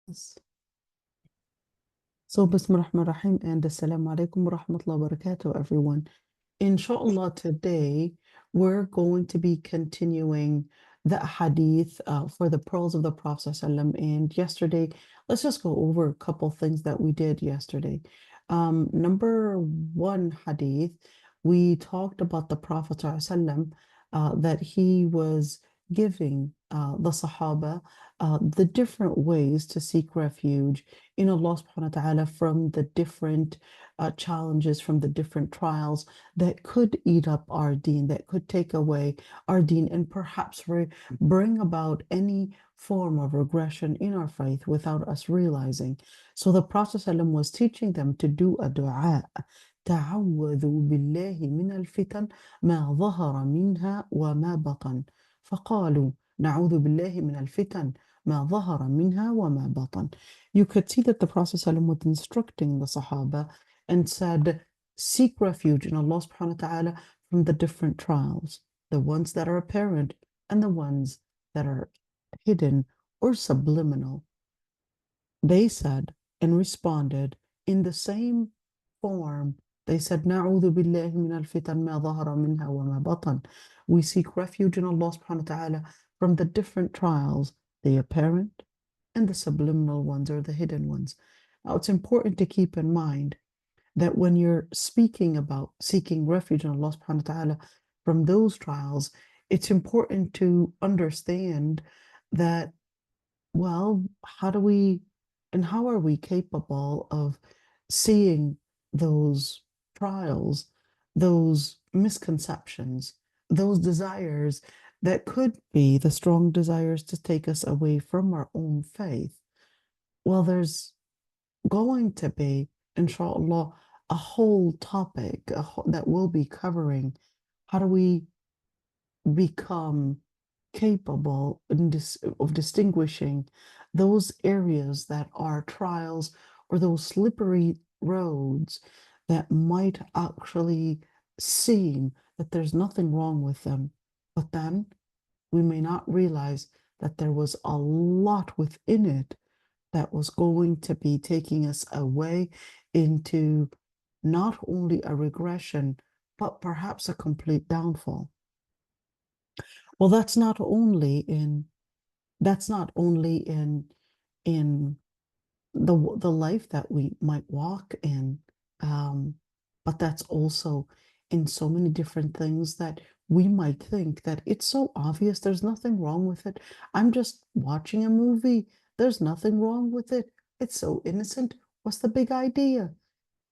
Yes. So, Bismillah ar-Rahman ar-Rahim and Assalamu alaikum wa rahmatullahi wa barakatuh, everyone. Inshallah, today we're going to be continuing the hadith for the pearls of the Prophet ﷺ. And yesterday, let's just go over a couple things that we did yesterday. Number one hadith, we talked about the Prophet ﷺ, that he was giving the Sahaba the different ways to seek refuge in Allah subhanahu wa ta'ala from the different challenges, from the different trials that could eat up our deen, that could take away our deen, and perhaps bring about any form of regression in our faith without us realizing. So the Prophet ﷺ was teaching them to do a dua. تعوذوا بالله من الفتن ما ظهر منها وما بطن فقالوا نعوذ بالله من الفتن ما ظهر منها وما بطن. You could see that the Prophet ﷺ was instructing the Sahaba and said, seek refuge in Allah subhanahu wa ta'ala from the different trials, the ones that are apparent and the ones that are hidden or subliminal. They said and responded in the same form. They said, نعوذ بالله من الفتن ما ظهر منها وما بطن. We seek refuge in Allah subhanahu wa ta'ala from the different trials, the apparent and the subliminal ones or the hidden ones. Now, it's important to keep in mind that when you're speaking about seeking refuge in Allah subhanahu wa ta'ala from those trials, it's important to understand that, well, how are we capable of seeing those trials, those misconceptions, those desires that could be the strong desires to take us away from our own faith? Well, there's going to be, inshallah, a whole topic that we'll be covering. How do we become capable of distinguishing those areas that are trials or those slippery roads that might actually seem that there's nothing wrong with them, but then we may not realize that there was a lot within it that was going to be taking us away into not only a regression, but perhaps a complete downfall. Well, that's not only in the life that we might walk in, but that's also in so many different things that we might think that it's so obvious, there's nothing wrong with it. I'm just watching a movie. There's nothing wrong with it. It's so innocent. What's the big idea?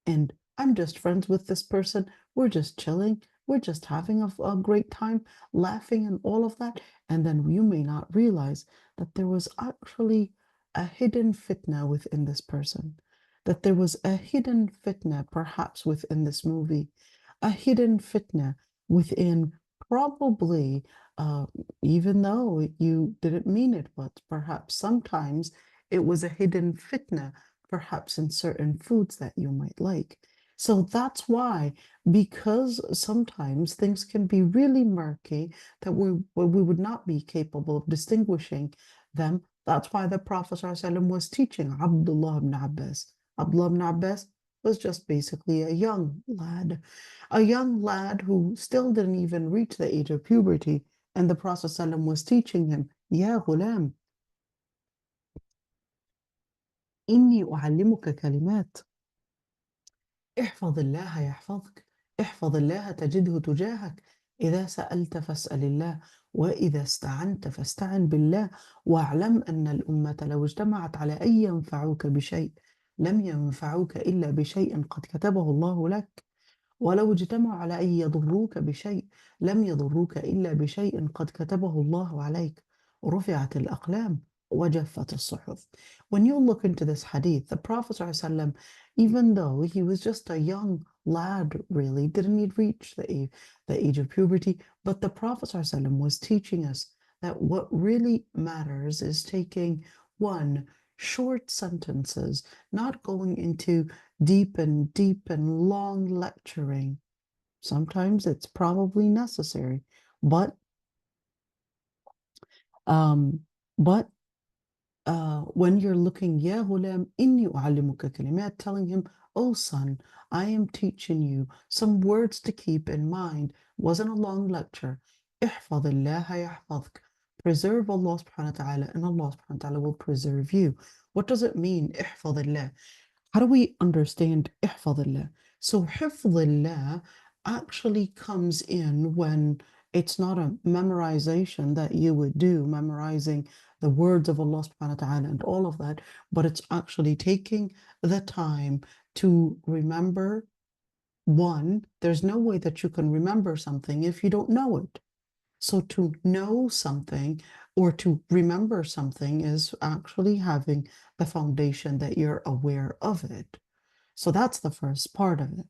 And I'm just friends with this person. We're just chilling. We're just having a great time, laughing and all of that. And then you may not realize that there was actually a hidden fitna within this person, that there was a hidden fitna perhaps within this movie, a hidden fitna within probably, even though you didn't mean it, but perhaps sometimes it was a hidden fitna, perhaps in certain foods that you might like. So that's why, because sometimes things can be really murky that we would not be capable of distinguishing them. That's why the Prophet ﷺ was teaching Abdullah ibn Abbas. Abdullah ibn Abbas was just basically a young lad who still didn't even reach the age of puberty. And the Prophet ﷺ was teaching him, Ya ghulam, إني أعلمك كلمات احفظ الله يحفظك احفظ الله تجده تجاهك إذا سألت فاسأل الله وإذا استعنت فاستعن بالله واعلم أن الأمة لو اجتمعت على أن ينفعوك بشيء لم ينفعوك إلا بشيء قد كتبه الله لك ولو اجتمعوا على أن يضروك بشيء لم يضروك إلا بشيء قد كتبه الله عليك رفعت الأقلام وجفت الصحف. When you look into this hadith, the Prophet ﷺ, even though he was just a young lad, really didn't need reach the age of puberty, but the Prophet ﷺ was teaching us that what really matters is taking one short sentences, not going into deep and long lecturing. Sometimes it's probably necessary, but um, but when you're looking, يا غلام إني أعلمك كلمات, telling him, oh son, I am teaching you some words to keep in mind. Wasn't a long lecture. احفظ الله يحفظك. Preserve Allah subhanahu wa ta'ala, and Allah subhanahu wa ta'ala will preserve you. What does it mean, احفظ الله? How do we understand احفظ الله? So حفظ الله actually comes in when it's not a memorization that you would do, memorizing the words of Allah subhanahu wa ta'ala and all of that, but it's actually taking the time to remember. One, there's no way that you can remember something if you don't know it. So to know something or to remember something is actually having the foundation that you're aware of it. So that's the first part of it.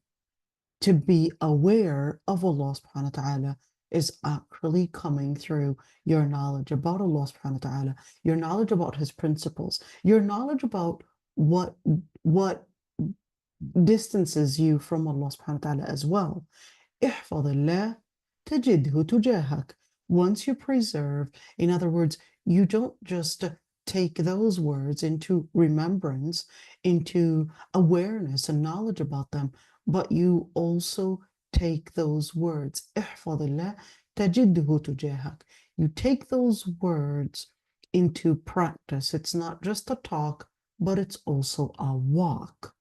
To be aware of Allah subhanahu wa ta'ala is actually coming through your knowledge about Allah subhanahu wa ta'ala, your knowledge about his principles, your knowledge about what distances you from Allah subhanahu wa ta'ala as well. احفظ الله تجده تجاهك. Once you preserve, in other words, you don't just take those words into remembrance, into awareness and knowledge about them, but you also take those words. احفظ الله تجده تجاهك. You take those words into practice. It's not just a talk, but it's also a walk.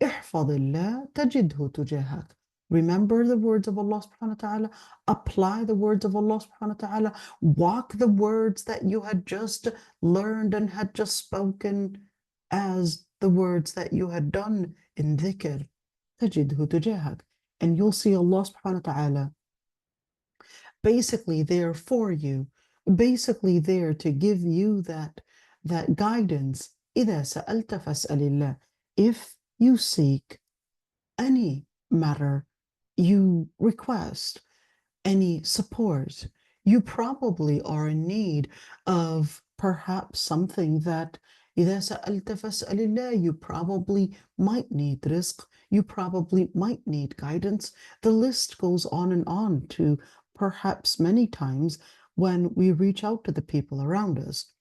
احفظ الله تجده تجاهك. Remember the words of Allah subhanahu wa ta'ala, apply the words of Allah subhanahu wa ta'ala, walk the words that you had just learned and had just spoken as the words that you had done in dhikr. تجده تجاهك. And you'll see Allah subhanahu wa ta'ala basically there for you, basically there to give you that guidance. إذا سألت فاسأل الله. If you seek any matter, you request any support, you probably are in need of perhaps something that إذا سألت فاسأل الله, you probably might need rizq, you probably might need guidance. The list goes on and on to perhaps many times when we reach out to the people around us.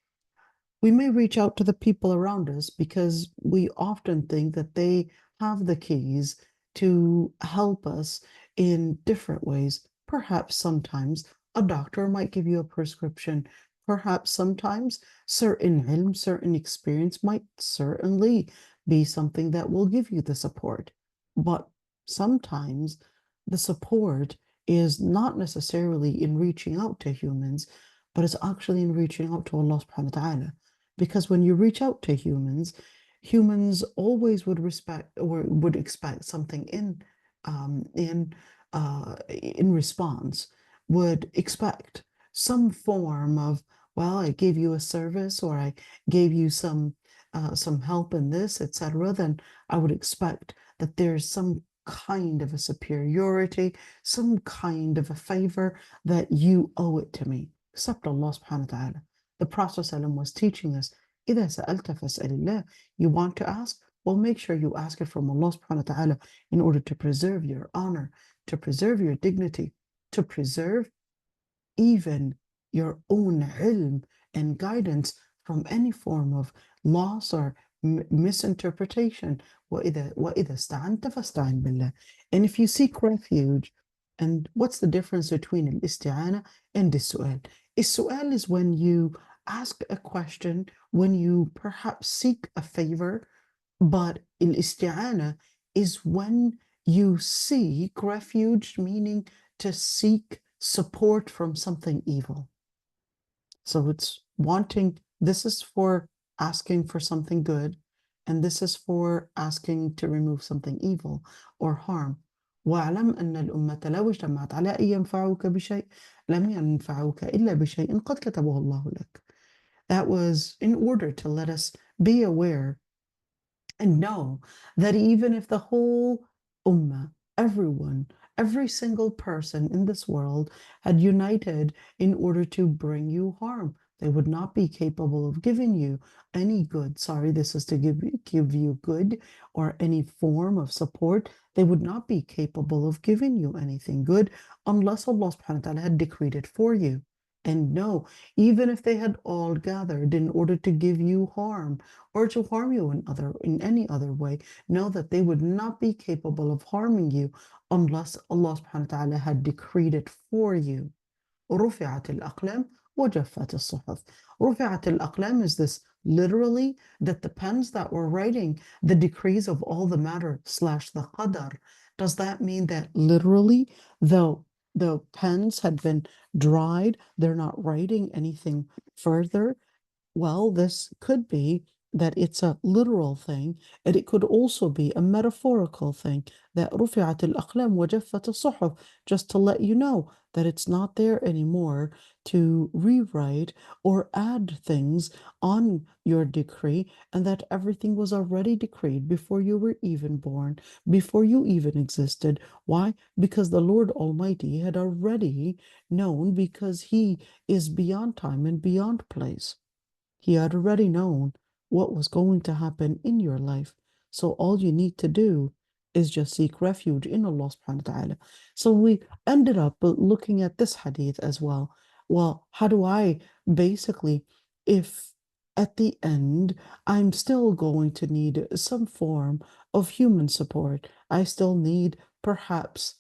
We may reach out to the people around us because we often think that they have the keys to help us in different ways. Perhaps sometimes a doctor might give you a prescription. Perhaps sometimes certain ilm, certain experience might certainly be something that will give you the support. But sometimes the support is not necessarily in reaching out to humans, but it's actually in reaching out to Allah subhanahu wa ta'ala. Because when you reach out to humans, humans always would respect or would expect something in response, would expect some form of, well, I gave you a service or I gave you some help in this, etc. Then I would expect that there's some kind of a superiority, some kind of a favor that you owe it to me, except Allah subhanahu wa ta'ala. The Prophet ﷺ was teaching us, إِذَا سَأَلْتَ فَاسْأَلِ اللَّهِ. You want to ask? Well, make sure you ask it from Allah subhanahu wa ta'ala in order to preserve your honor, to preserve your dignity, to preserve even your own ilm and guidance from any form of loss or misinterpretation. وَإِذَا اسْتَعَنْتَ فَاسْتَعِنْ بِاللَّهِ. And if you seek refuge, and what's the difference between al-isti'ana and السؤال? السؤال is when you ask a question, when you perhaps seek a favor, but al-isti'ana is when you seek refuge, meaning to seek support from something evil. So it's wanting, this is for asking for something good, and this is for asking to remove something evil or harm. واعلم أن الأمة لو اجتمعت على أن ينفعوك بشيء لم ينفعوك إلا بشيء قد كتبه الله لك. That was in order to let us be aware and know that even if the whole ummah, everyone, every single person in this world had united in order to bring you harm, they would not be capable of giving you any good. Sorry, this is to give you good or any form of support. They would not be capable of giving you anything good unless Allah subhanahu wa ta'ala had decreed it for you. And no, even if they had all gathered in order to give you harm or to harm you in any other way, know that they would not be capable of harming you unless Allah subhanahu wa ta'ala had decreed it for you. رفعت الأقلام وجفت الصحف. رفعت الأقلام is this literally that the pens that were writing the decrees of all the matter slash the qadar. Does that mean that literally the pens had been dried, they're not writing anything further? Well, this could be that it's a literal thing, and it could also be a metaphorical thing, that رفعت الأقلام وجفت الصحف, just to let you know that it's not there anymore to rewrite or add things on your decree, and that everything was already decreed before you were even born, before you even existed. Why? Because the Lord Almighty had already known, because He is beyond time and beyond place. He had already known what was going to happen in your life. So all you need to do is just seek refuge in Allah subhanahu wa ta'ala. So we ended up looking at this hadith as well. Well, how do I basically, if at the end I'm still going to need some form of human support, I still need perhaps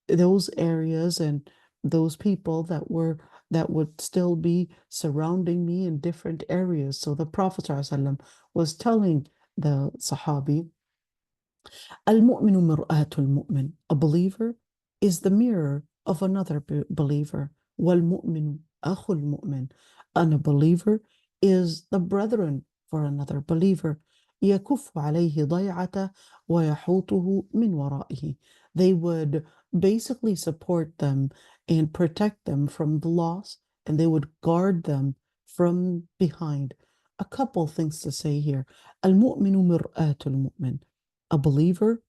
those areas and those people that would still be surrounding me in different areas. So the Prophet ﷺ was telling the Sahabi, Al-mu'minu mir'atul mu'min. A believer is the mirror of another believer. Wal-mu'minu akhul mu'min. And a believer is the brethren for another believer. يكف عليه ضيعته ويحوطه من ورائه. They would basically support them and protect them from the loss, and they would guard them from behind. A couple things to say here. Al-mu'minu mir'atul mu'min. A believer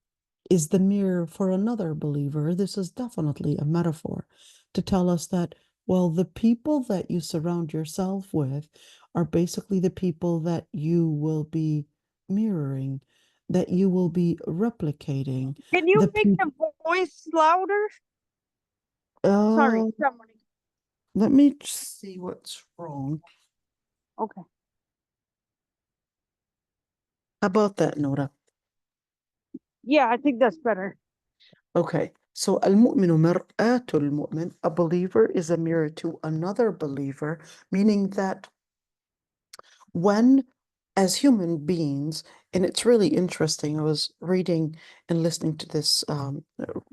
is the mirror for another believer. This is definitely a metaphor to tell us that, well, the people that you surround yourself with are basically the people that you will be mirroring, that you will be replicating. Can you make the voice louder? Sorry, somebody. Let me see what's wrong. Okay. How about that, Nora? Yeah, I think that's better. Okay, so al-mu'minu mir'atul mu'min, a believer is a mirror to another believer, meaning that when, as human beings, and it's really interesting, I was reading and listening to this,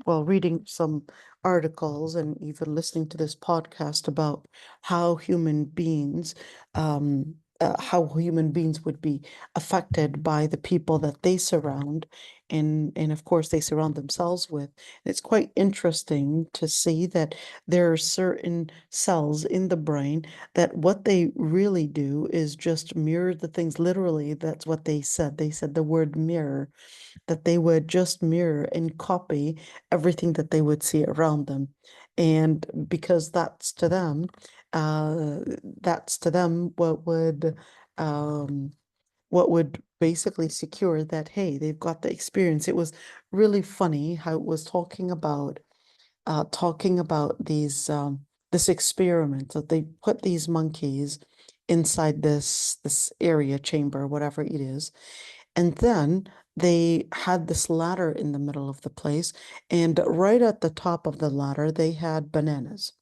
reading some articles and even listening to this podcast about how human beings, would be affected by the people that they surround, and of course they surround themselves with. It's quite interesting to see that there are certain cells in the brain that what they really do is just mirror the things. Literally, that's what they said. They said the word mirror, that they would just mirror and copy everything that they would see around them. And because that's to them what would basically secure that, hey, they've got the experience. It was really funny how it was talking about this experiment that they put these monkeys inside this area chamber, whatever it is, and then they had this ladder in the middle of the place, and right at the top of the ladder they had bananas.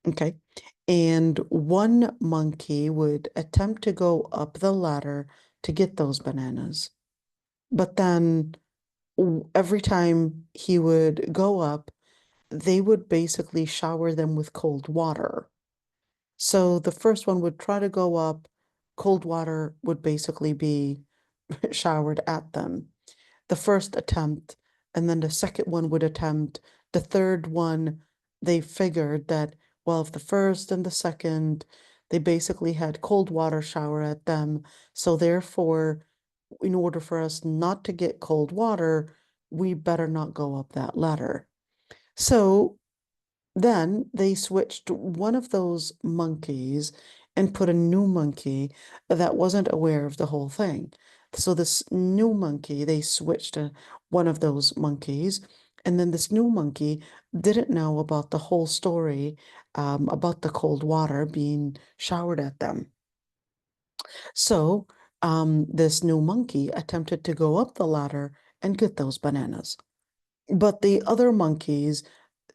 Okay, and one monkey would attempt to go up the ladder to get those bananas, but then every time he would go up, they would basically shower them with cold water. So the first one would try to go up, cold water would basically be showered at them. The first attempt, and then the second one would attempt. The third one, they figured that, well, if the first and the second, they basically had cold water shower at them. So therefore, in order for us not to get cold water, we better not go up that ladder. So then they switched one of those monkeys and put a new monkey that wasn't aware of the whole thing. So this new monkey, they switched to one of those monkeys, And then this new monkey didn't know about the whole story about the cold water being showered at them. So this new monkey attempted to go up the ladder and get those bananas. But the other monkeys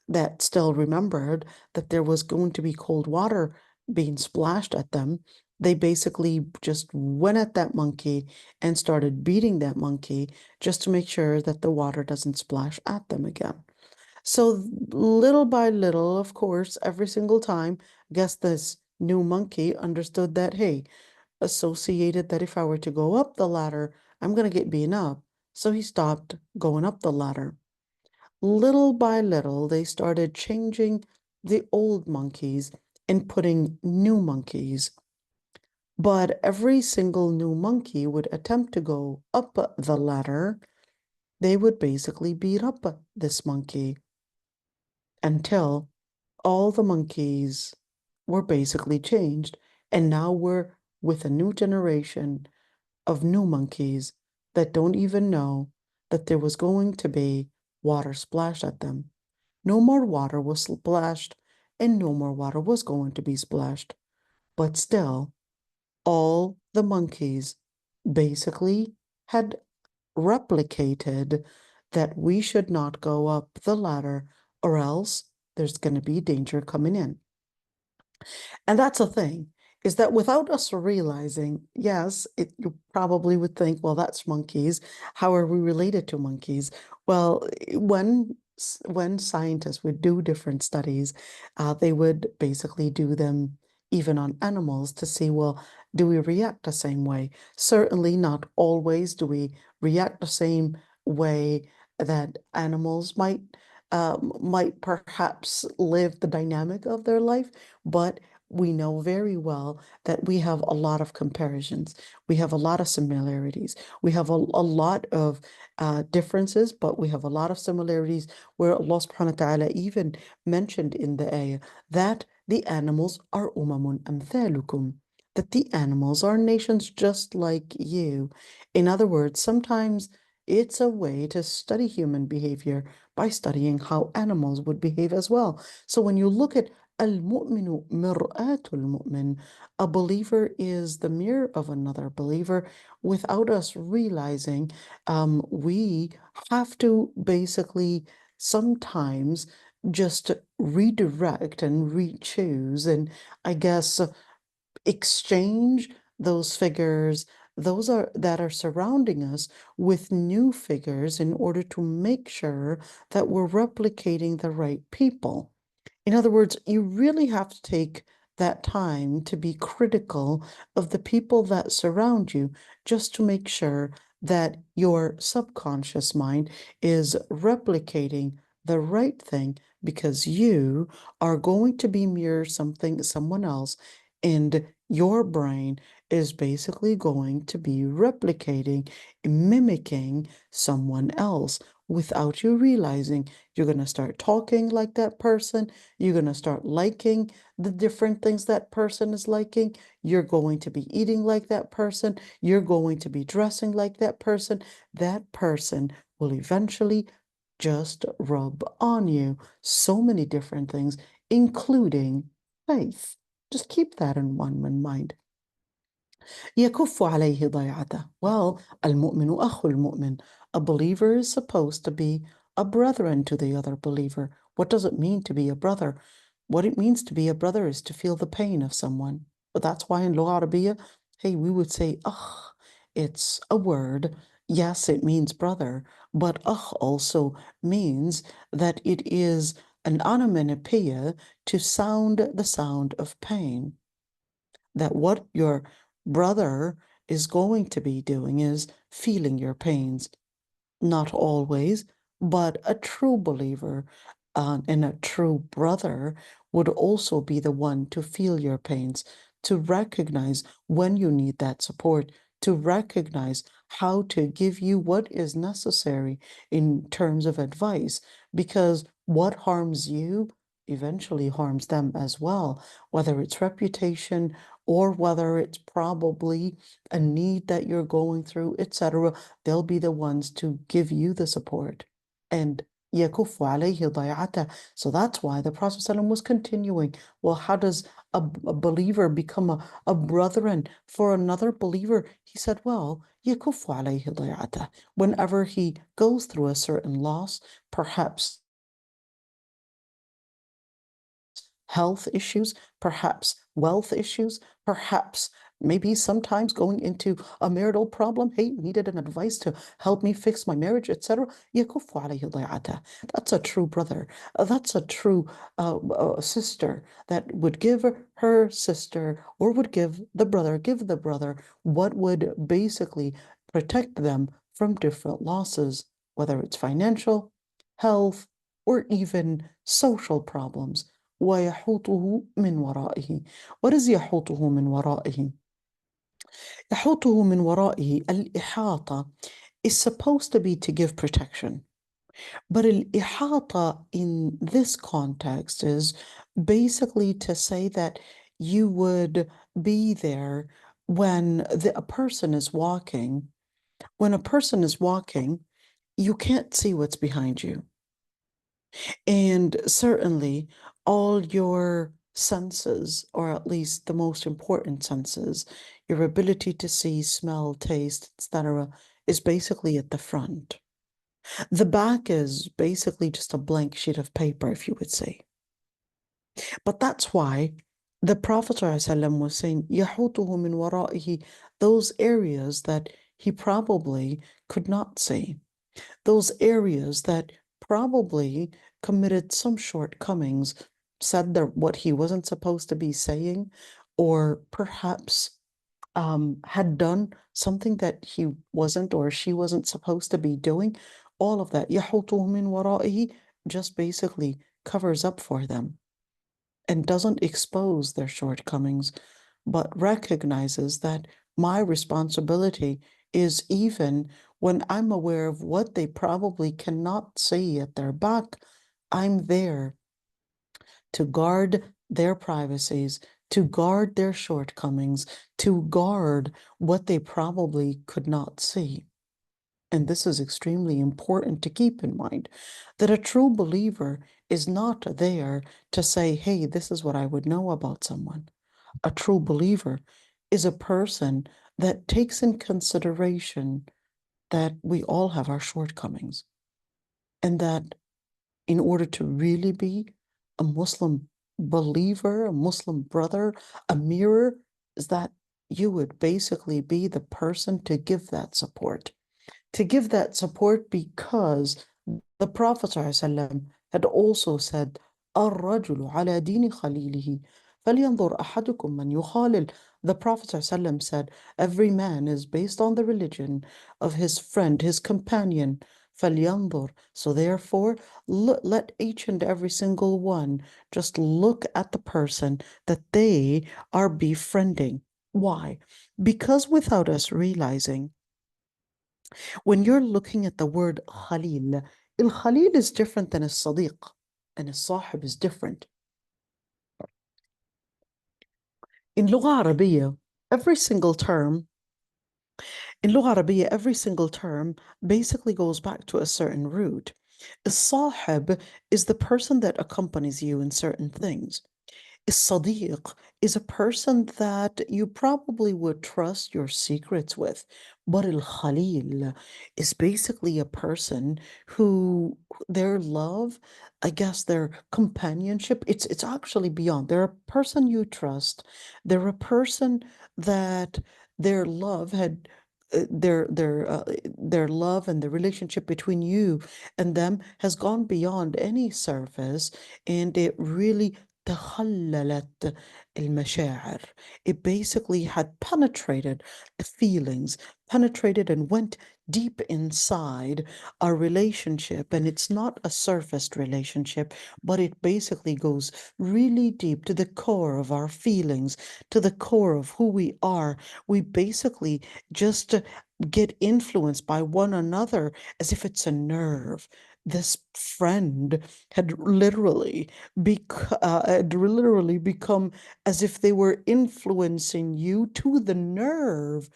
that still remembered that there was going to be cold water being splashed at them, they basically just went at that monkey and started beating that monkey just to make sure that the water doesn't splash at them again. So little by little, of course, every single time, guess this new monkey understood that, hey, associated that if I were to go up the ladder, I'm going to get beaten up. So he stopped going up the ladder. Little by little, they started changing the old monkeys and putting new monkeys. But every single new monkey would attempt to go up the ladder. They would basically beat up this monkey until all the monkeys were basically changed. And now we're with a new generation of new monkeys that don't even know that there was going to be water splashed at them. No more water was splashed, and no more water was going to be splashed. But still, all the monkeys basically had replicated that we should not go up the ladder or else there's going to be danger coming in. And that's the thing, is that without us realizing, yes, you probably would think, well, that's monkeys. How are we related to monkeys? Well, when scientists would do different studies, they would basically do them even on animals to see, well, do we react the same way? Certainly not always do we react the same way that animals might perhaps live the dynamic of their life, but we know very well that we have a lot of comparisons. We have a lot of similarities. We have a lot of differences, but we have a lot of similarities where Allah subhanahu wa ta'ala even mentioned in the ayah that the animals are umamun amthalukum, that the animals are nations just like you. In other words, sometimes it's a way to study human behavior by studying how animals would behave as well. So when you look at al-mu'minu mir'atul mu'min, a believer is the mirror of another believer. Without us realizing, we have to basically sometimes just redirect and re-choose and I guess exchange those figures that are surrounding us with new figures in order to make sure that we're replicating the right people. In other words, you really have to take that time to be critical of the people that surround you just to make sure that your subconscious mind is replicating the right thing because you are going to be mirror someone else, and your brain is basically going to be replicating, mimicking someone else without you realizing. You're going to start talking like that person. You're going to start liking the different things that person is liking. You're going to be eating like that person. You're going to be dressing like that person. That person will eventually just rub on you so many different things, including faith. Just keep that in one mind. يكف عليه ضيعته. Well, المؤمن أخو المؤمن. A believer is supposed to be a brethren to the other believer. What does it mean to be a brother? What it means to be a brother is to feel the pain of someone. But that's why in Lugha Arabiya, hey, we would say akh. It's a word. Yes, it means brother, but akh also means that it is an onomatopoeia to sound the sound of pain. That what your brother is going to be doing is feeling your pains. Not always, but a true believer and a true brother would also be the one to feel your pains, to recognize when you need that support, to recognize how to give you what is necessary in terms of advice, because what harms you eventually harms them as well, whether it's reputation or whether it's probably a need that you're going through, etc. They'll be the ones to give you the support. And يكف عليه ضيعته. So that's why the Prophet ﷺ was continuing. Well, how does a believer become a brethren for another believer? He said, well, يكف عليه ضيعته. Whenever he goes through a certain loss, perhaps health issues, perhaps wealth issues, perhaps maybe sometimes going into a marital problem. Hey, needed an advice to help me fix my marriage, etc. يكف عليه ضيعته. That's a true brother. That's a true sister that would give her sister, or would give the brother what would basically protect them from different losses, whether it's financial, health, or even social problems. ويحوطه من ورائه. What is يحوطه من ورائه? يحوطه من ورائه, الإحاطة is supposed to be to give protection. But الإحاطة in this context is basically to say that you would be there when a person is walking. When a person is walking, you can't see what's behind you. And certainly, all your senses, or at least the most important senses, your ability to see, smell, taste, etc., is basically at the front. The back is basically just a blank sheet of paper, if you would say. But that's why the Prophet ﷺ was saying, يَحُوتُهُ مِنْ وَرَائِهِ, those areas that he probably could not see, those areas that probably committed some shortcomings, said that what he wasn't supposed to be saying, or perhaps had done something that he wasn't or she wasn't supposed to be doing. All of that, يَحُوتُهُ مِنْ وَرَائِهِ, just basically covers up for them and doesn't expose their shortcomings, but recognizes that my responsibility is, even when I'm aware of what they probably cannot see at their back, I'm there to guard their privacies, to guard their shortcomings, to guard what they probably could not see. And this is extremely important to keep in mind, that a true believer is not there to say, hey, this is what I would know about someone. A true believer is a person that takes in consideration that we all have our shortcomings, and that in order to really be a Muslim believer, a Muslim brother, a mirror, is that you would basically be the person to give that support. To give that support, because the Prophet ﷺ had also said, الرجل على دين خليله فلينظر أحدكم من يخالل. The Prophet ﷺ said, every man is based on the religion of his friend, his companion. فلينظر. So therefore, let each and every single one just look at the person that they are befriending. Why? Because without us realizing, when you're looking at the word Khalil, al-Khalil is different than al-Sadiq, and al-Sahib is different. In Lugha Arabiya, every single term basically goes back to a certain root. Al-Sahib is the person that accompanies you in certain things. Sadiq is a person that you probably would trust your secrets with. But al-Khalil is basically a person who their love, I guess their companionship, it's actually beyond. They're a person you trust. They're a person that their love had their love and the relationship between you and them has gone beyond any surface, and it really تخللت المشاعر. It basically had penetrated the feelings, penetrated and went deep inside our relationship. And it's not a surfaced relationship, but it basically goes really deep to the core of our feelings, to the core of who we are. We basically just get influenced by one another as if it's a nerve. This friend had literally become as if they were influencing you to the nerve.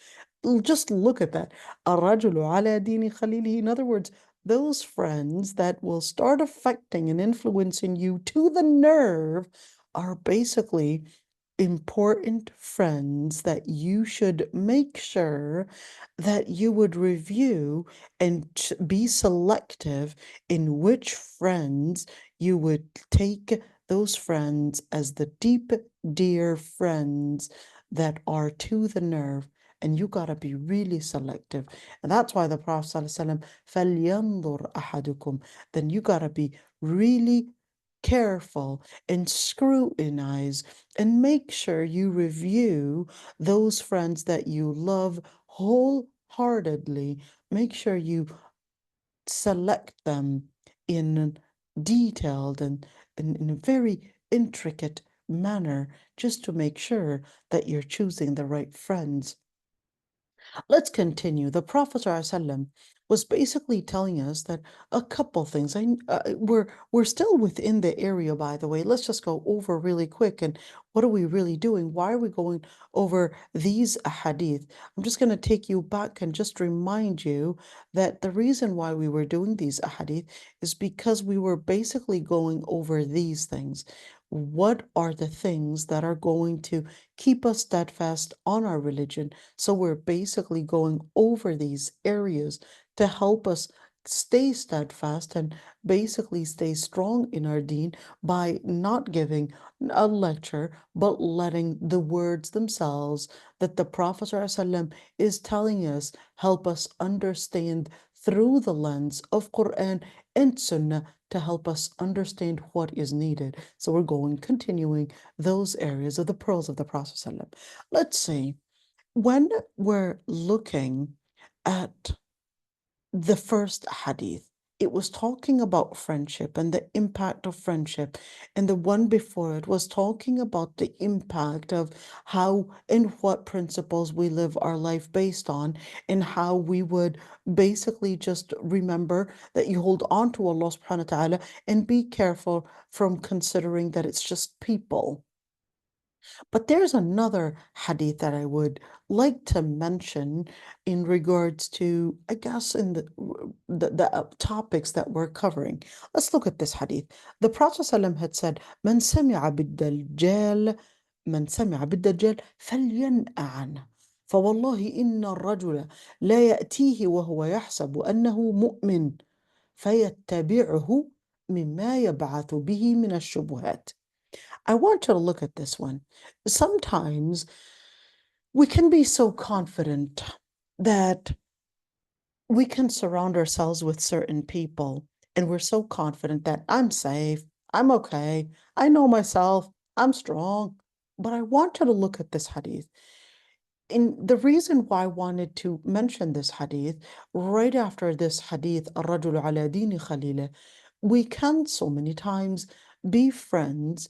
Just look at that. الرجل على دين خليله. In other words, those friends that will start affecting and influencing you to the nerve are basically important friends that you should make sure that you would review and be selective in which friends you would take those friends as the deep, dear friends that are to the nerve. And you gotta be really selective. And that's why the Prophet ﷺ, فَلْيَنْظُرْ أَحَدُكُمْ, then you gotta be really careful and scrutinize and make sure you review those friends that you love wholeheartedly. Make sure you select them in detailed and in a very intricate manner just to make sure that you're choosing the right friends. Let's continue. The Prophet ﷺ was basically telling us that a couple things. We're still within the area, by the way. Let's just go over really quick. And what are we really doing? Why are we going over these hadith? I'm just going to take you back and just remind you that the reason why we were doing these hadith is because we were basically going over these things. What are the things that are going to keep us steadfast on our religion? So we're basically going over these areas to help us stay steadfast and basically stay strong in our deen by not giving a lecture, but letting the words themselves that the Prophet ﷺ is telling us help us understand through the lens of Quran and Sunnah to help us understand what is needed. So we're continuing those areas of the pearls of the Prophet ﷺ. Let's see. When we're looking at the first hadith, it was talking about friendship and the impact of friendship. And the one before it was talking about the impact of how and what principles we live our life based on, and how we would basically just remember that you hold on to Allah subhanahu wa ta'ala and be careful from considering that it's just people. But there's another hadith that I would like to mention in regards to, I guess, in the topics that we're covering. Let's look at this hadith. The Prophet ﷺ had said, "من سمع بالدجال من سمع بالدجال فلينأ عنه فوالله إن الرجل لا يأتيه وهو يحسب أنه مؤمن فيتبعه مما يبعث به من الشبهات." I want you to look at this one. Sometimes we can be so confident that we can surround ourselves with certain people, and we're so confident that I'm safe, I'm okay, I know myself, I'm strong. But I want you to look at this hadith. And the reason why I wanted to mention this hadith, right after this hadith, الرجل على دين خليله, we can so many times be friends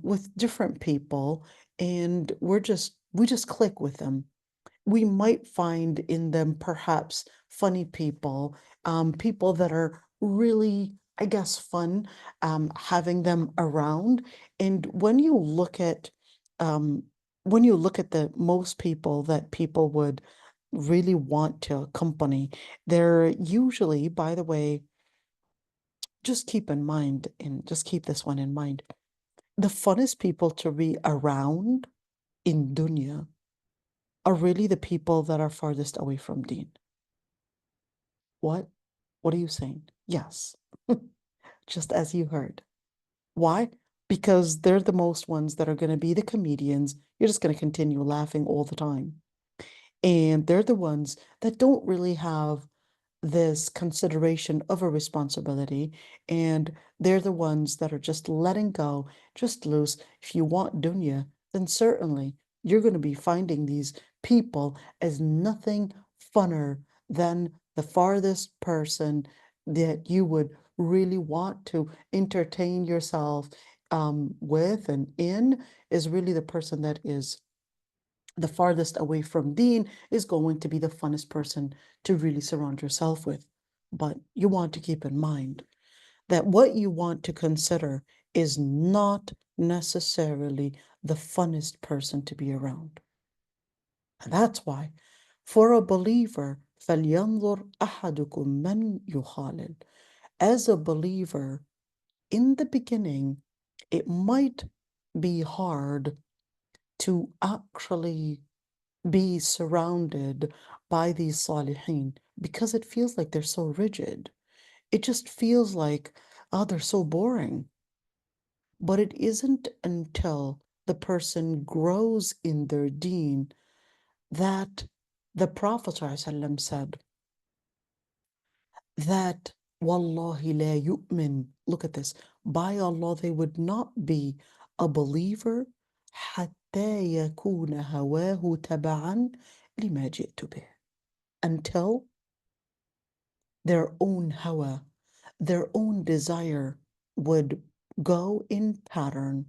with different people, and we just click with them. We might find in them perhaps funny people, people that are really, I guess, fun, having them around. And um, when you look at the most people that people would really want to accompany, they're usually, by the way, just keep in mind, and just keep this one in mind, the funnest people to be around in dunya are really the people that are farthest away from deen. What? What are you saying? Yes, just as you heard. Why? Because they're the most ones that are going to be the comedians. You're just going to continue laughing all the time. And they're the ones that don't really have this consideration of a responsibility. And they're the ones that are just letting go, just loose. If you want dunya, then certainly you're going to be finding these people as nothing funner than the farthest person that you would really want to entertain yourself with and in, is really the person that is the farthest away from deen, is going to be the funnest person to really surround yourself with. But you want to keep in mind that what you want to consider is not necessarily the funnest person to be around. And that's why, for a believer, فَلْيَنْظُرْ أَحَدُكُمْ مَنْ يُخَالِلْ. As a believer, in the beginning, it might be hard to actually be surrounded by these salihin because it feels like they're so rigid. It just feels like, oh, they're so boring. But it isn't until the person grows in their deen that the Prophet ﷺ said that Wallahi la yu'min. Look at this. By Allah, they would not be a believer حتى يكون هواه تبعا لما جئت به. Until their own hawa, their own desire would go in pattern,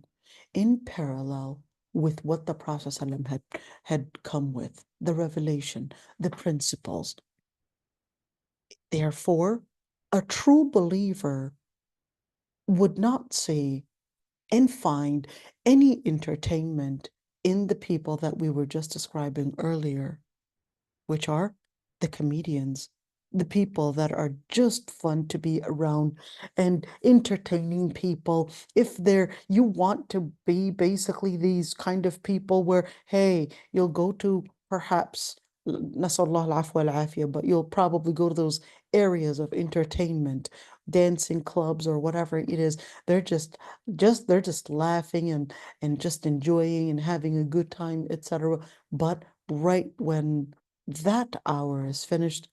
in parallel with what the Prophet ﷺ had come with, the revelation, the principles. Therefore, a true believer would not see and find any entertainment in the people that we were just describing earlier, which are the comedians, the people that are just fun to be around and entertaining people. If you want to be basically these kind of people where, hey, you'll go to perhaps, nasallahu al-afwa al-afiyah, but you'll probably go to those areas of entertainment, dancing clubs or whatever it is. They're just laughing and just enjoying and having a good time, etc. But right when that hour is finished,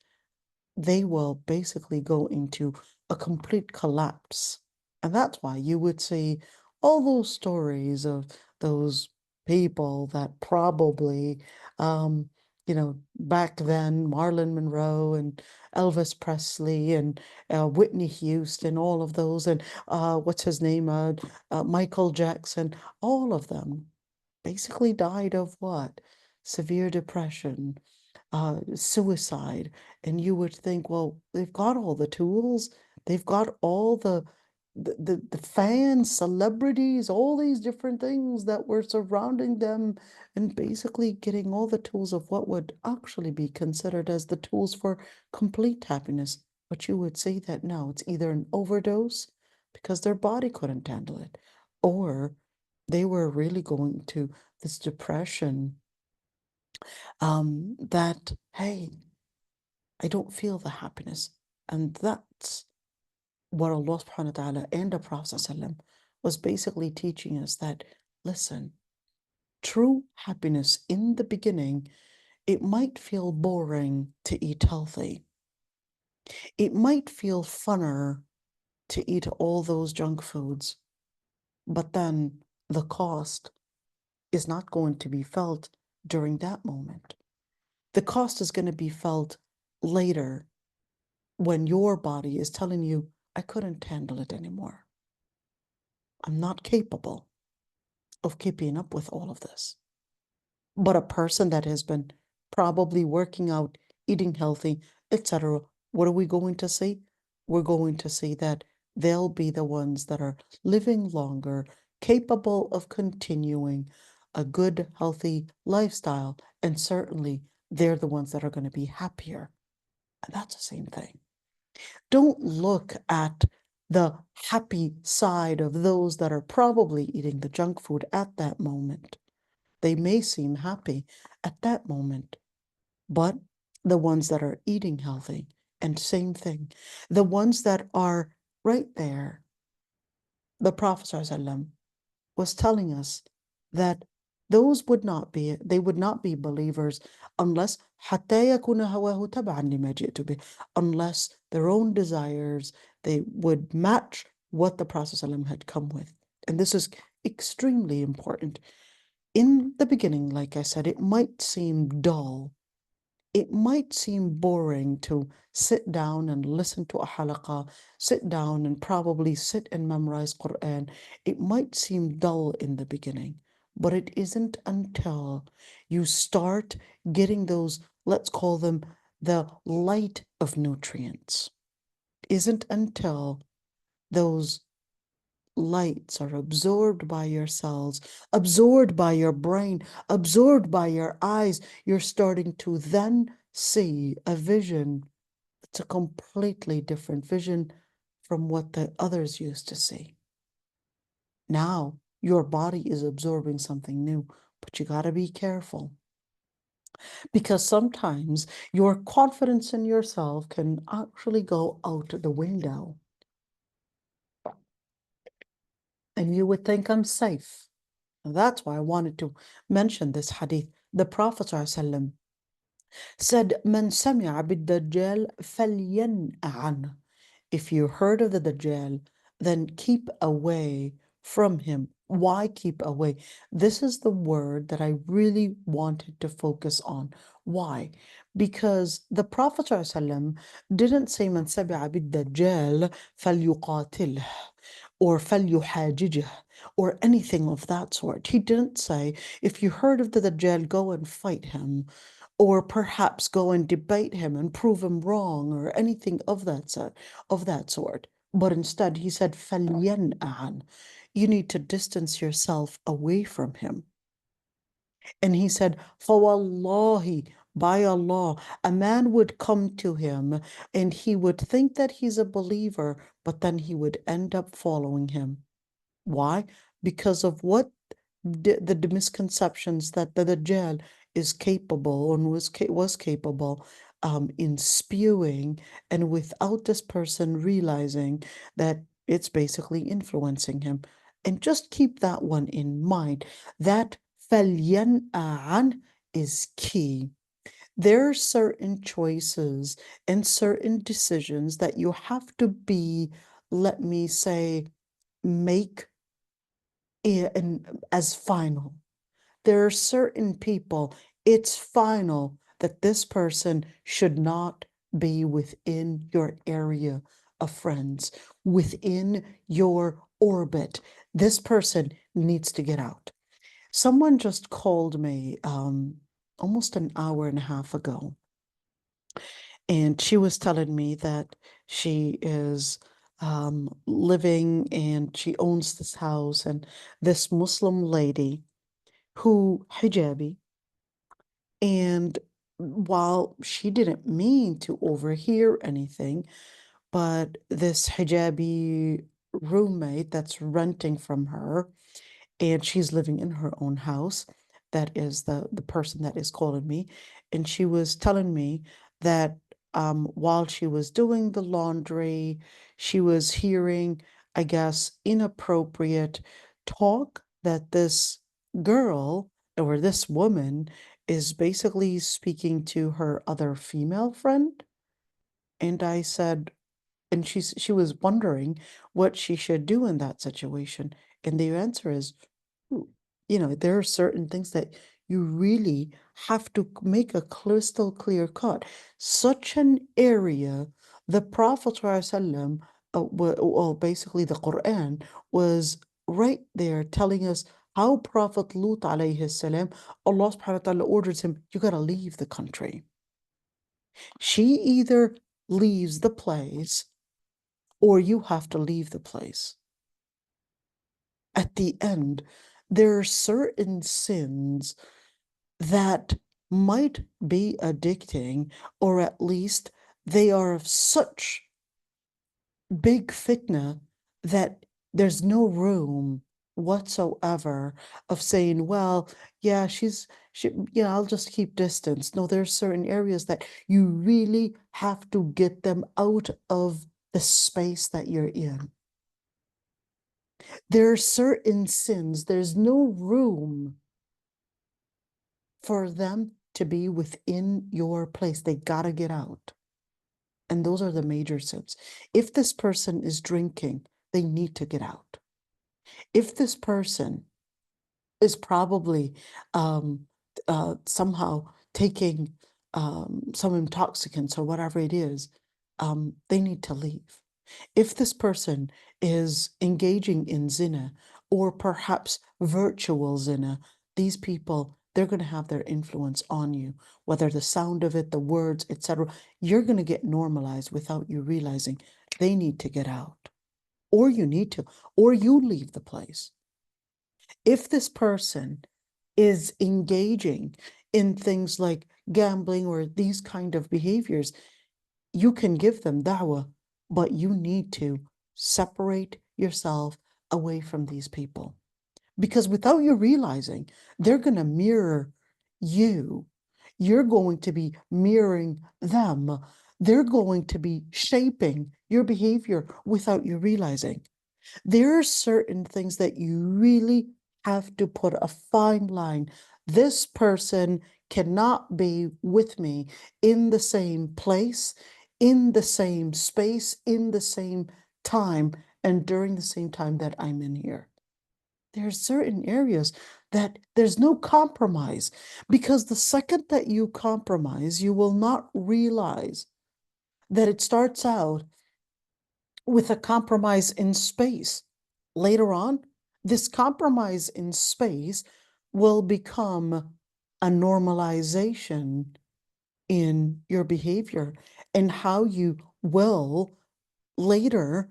they will basically go into a complete collapse. And that's why you would see all those stories of those people that probably, back then, Marilyn Monroe and Elvis Presley and Whitney Houston, all of those, and what's his name, Michael Jackson, all of them basically died of what? Severe depression, suicide. And you would think, well, they've got all the tools, they've got all the fans, celebrities, all these different things that were surrounding them, and basically getting all the tools of what would actually be considered as the tools for complete happiness. But you would say that no, it's either an overdose because their body couldn't handle it, or they were really going to this depression, that, hey, I don't feel the happiness. And that's what Allah subhanahu wa ta'ala and the Prophet ﷺ was basically teaching us, that, listen, true happiness in the beginning, it might feel boring to eat healthy. It might feel funner to eat all those junk foods, but then the cost is not going to be felt during that moment. The cost is going to be felt later when your body is telling you, I couldn't handle it anymore. I'm not capable of keeping up with all of this. But a person that has been probably working out, eating healthy, etc., what are we going to see? We're going to see that they'll be the ones that are living longer, capable of continuing a good, healthy lifestyle, and certainly they're the ones that are going to be happier. And that's the same thing. Don't look at the happy side of those that are probably eating the junk food at that moment. They may seem happy at that moment, but the ones that are eating healthy, and same thing, the ones that are right there, the Prophet ﷺ was telling us that those would not be believers unless unless their own desires, they would match what the Prophet ﷺ had come with. And this is extremely important. In the beginning, like I said, it might seem dull. It might seem boring to sit down and listen to a halaqah, sit down and probably sit and memorize Quran. It might seem dull in the beginning, but it isn't until you start getting those, let's call them the light of nutrients. Isn't until those lights are absorbed by your cells, absorbed by your brain, absorbed by your eyes, you're starting to then see a vision. It's a completely different vision from what the others used to see. Now your body is absorbing something new, but you got to be careful, because sometimes your confidence in yourself can actually go out the window. And you would think I'm safe. And that's why I wanted to mention this hadith. The Prophet ﷺ said, "Man sami'a bid-dajjal falyan'a anhu." If you heard of the Dajjal, then keep away from him. Why keep away? This is the word that I really wanted to focus on. Why? Because the Prophet ﷺ didn't say, "Man sami'a bid-dajjal falyuqatilh," or فَلْيُحَاجِجْهُ, or anything of that sort. He didn't say, if you heard of the Dajjal, go and fight him, or perhaps go and debate him and prove him wrong, or anything of that sort. But instead, he said, فَلْيَنْأَ. You need to distance yourself away from him. And he said, فَوَاللَّهِ, by Allah, a man would come to him and he would think that he's a believer, but then he would end up following him. Why? Because of what the misconceptions that the Dajjal is capable and was capable in spewing, and without this person realizing that it's basically influencing him. And just keep that one in mind. That فَلْيَنْأَ is key. There are certain choices and certain decisions that you have to be, let me say, make as final. There are certain people, it's final that this person should not be within your area of friends, within your orbit. This person needs to get out. Someone just called me almost an hour and a half ago, and she was telling me that she is living and she owns this house, and this Muslim lady who hijabi, and while she didn't mean to overhear anything, but this hijabi roommate that's renting from her, and she's living in her own house, that is the person that is calling me, and she was telling me that while she was doing the laundry, she was hearing, I guess, inappropriate talk that this girl or this woman is basically speaking to her other female friend. And I said, and she was wondering what she should do in that situation. And the answer is, there are certain things that you really have to make a crystal clear cut. Such an area, the Prophet ﷺ, well, basically the Quran, was right there telling us how Prophet Lut alayhi salam, Allah subhanahu wa ta'ala orders him, you gotta leave the country. She either leaves the place or you have to leave the place. At the end, there are certain sins that might be addicting, or at least they are of such big fitna that there's no room whatsoever of saying, well, yeah, I'll just keep distance. No, there's certain areas that you really have to get them out of the space that you're in. There are certain sins, there's no room for them to be within your place. They gotta get out. And those are the major sins. If this person is drinking, they need to get out. If this person is probably somehow taking some intoxicants or whatever it is, they need to leave. If this person is engaging in zina or perhaps virtual zina, these people, they're going to have their influence on you, whether the sound of it, the words, etc. You're going to get normalized without you realizing. They need to get out, or you need to, or you leave the place. If this person is engaging in things like gambling or these kind of behaviors, you can give them da'wah, but you need to separate yourself away from these people. Because without you realizing, they're going to mirror you. You're going to be mirroring them. They're going to be shaping your behavior without you realizing. There are certain things that you really have to put a fine line. This person cannot be with me in the same place, in the same space, in the same time, and during the same time that I'm in here. There are certain areas that there's no compromise, because the second that you compromise, you will not realize that it starts out with a compromise in space. Later on, this compromise in space will become a normalization in your behavior, and how you will later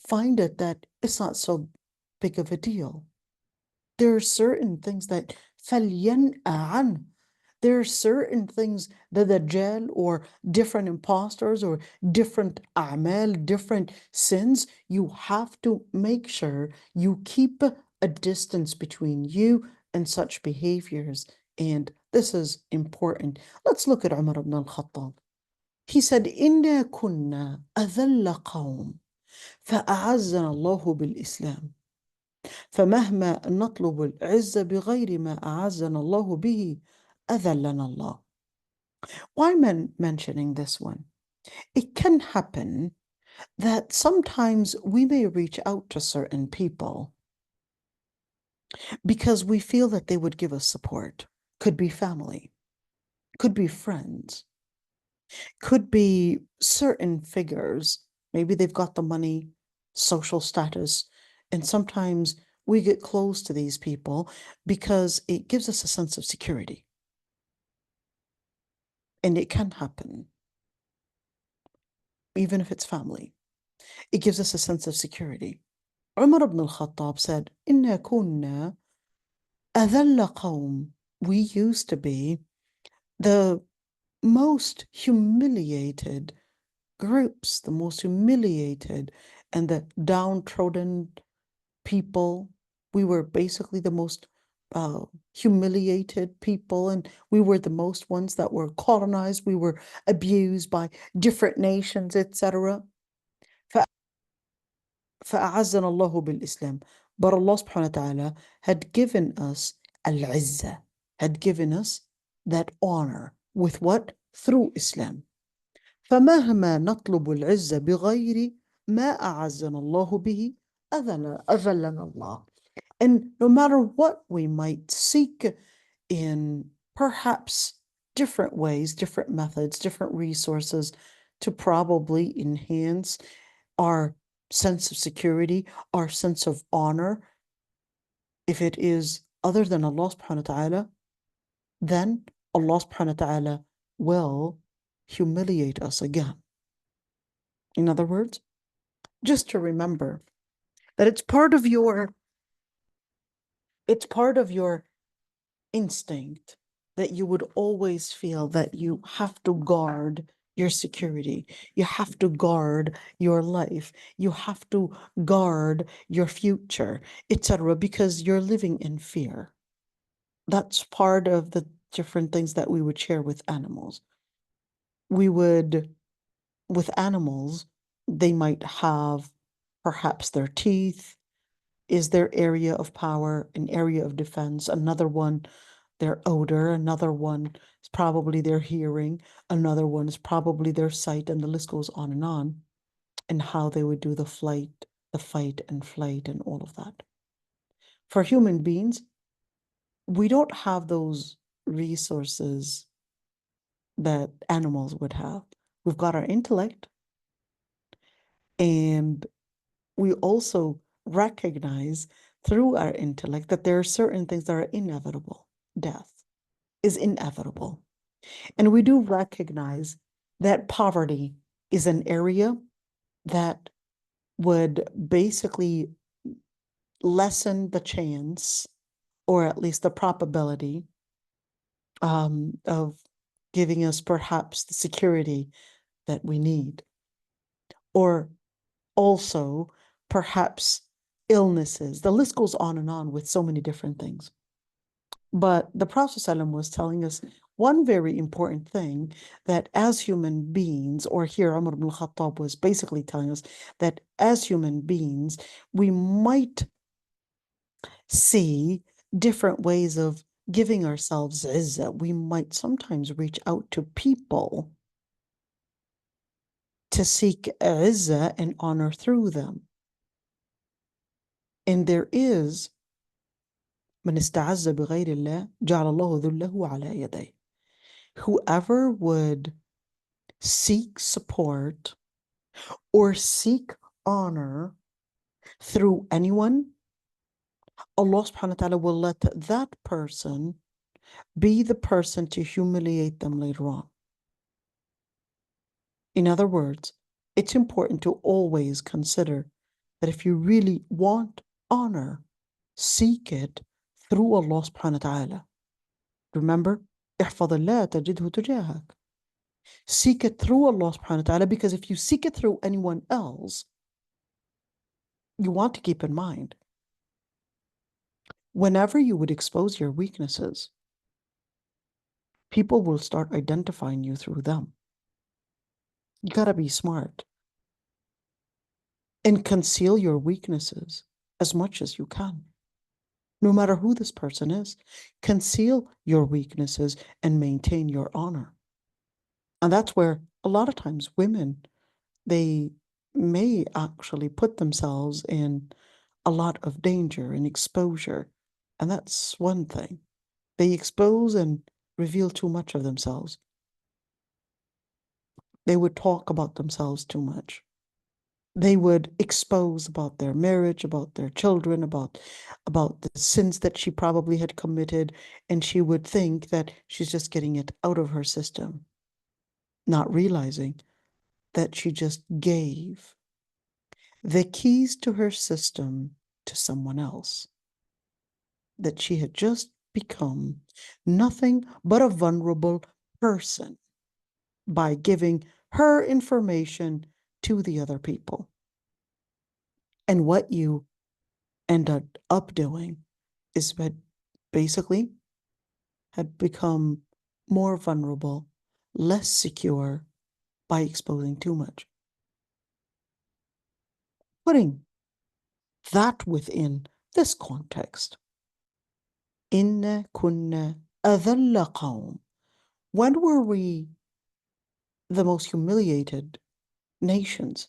find it that it's not so big of a deal. There are certain things that فَلْيَنْأَ عَنْهُ. There are certain things that the Dajjal or different imposters or different a'mal, different sins, you have to make sure you keep a distance between you and such behaviors. And this is important. Let's look at Umar ibn al-Khattab. He said, إِنَّا كُنَّا أَذَلَّ قَوْمٍ فَأَعَزَّنَا اللَّهُ بِالْإِسْلَامِ فمهما نطلب العزة بغير ما أعزنا الله به أذلنا الله. Why am I mentioning this one? It can happen that sometimes we may reach out to certain people because we feel that they would give us support. Could be family, could be friends, could be certain figures. Maybe they've got the money, social status, and sometimes we get close to these people because it gives us a sense of security. And it can happen, even if it's family. It gives us a sense of security. Umar ibn al-Khattab said, إِنَّا كُنَّا أَذَلَّ قَوْمٍ. We used to be the most humiliated groups, the most humiliated and the downtrodden people. We were basically the most humiliated people, and we were the most ones that were colonized. We were abused by different nations, etc. فأعزنا الله بالإسلام. But Allah subhanahu wa ta'ala had given us al-izzah, had given us that honor. With what? Through Islam. فمهما نطلب العزة بغير ما أعزنا الله به أذلنا الله. And no matter what we might seek in perhaps different ways, different methods, different resources to probably enhance our sense of security, our sense of honor, if it is other than Allah subhanahu wa ta'ala, then Allah subhanahu wa ta'ala will humiliate us again. In other words, just to remember that it's part of your instinct that you would always feel that you have to guard your security. You have to guard your life. You have to guard your future, etc., because you're living in fear. That's part of the different things that we would share with animals. With animals, they might have perhaps their teeth is their area of power, an area of defense. Another one, their odor. Another one is probably their hearing. Another one is probably their sight, and the list goes on, and how they would do the fight and flight and all of that. For human beings, we don't have those resources that animals would have. We've got our intellect, and we also recognize through our intellect that there are certain things that are inevitable. Death is inevitable. And we do recognize that poverty is an area that would basically lessen the chance, or at least the probability, of giving us perhaps the security that we need, or also perhaps illnesses. The list goes on with so many different things. But the Prophet ﷺ was telling us one very important thing, that as human beings, or here Umar ibn al-Khattab was basically telling us that as human beings, we might see different ways of giving ourselves izzah. We might sometimes reach out to people to seek izzah and honor through them. And there is من استعز بغير الله جعل الله ذله على يديه. Whoever would seek support or seek honor through anyone, Allah subhanahu wa ta'ala will let that person be the person to humiliate them later on. In other words, it's important to always consider that if you really want honor, seek it through Allah subhanahu wa ta'ala. Remember, احفظ الله تجده تجاهك. Seek it through Allah subhanahu wa ta'ala, because if you seek it through anyone else, you want to keep in mind, whenever you would expose your weaknesses, people will start identifying you through them. You gotta be smart and conceal your weaknesses as much as you can. No matter who this person is, conceal your weaknesses and maintain your honor. And that's where a lot of times women, they may actually put themselves in a lot of danger and exposure. And that's one thing. They expose and reveal too much of themselves. They would talk about themselves too much. They would expose about their marriage, about their children, about the sins that she probably had committed, and she would think that she's just getting it out of her system, not realizing that she just gave the keys to her system to someone else, that she had just become nothing but a vulnerable person by giving her information to the other people. And what you ended up doing is that basically had become more vulnerable, less secure by exposing too much. Putting that within this context, Inna kunna adhalla qawm. When were we the most humiliated nations?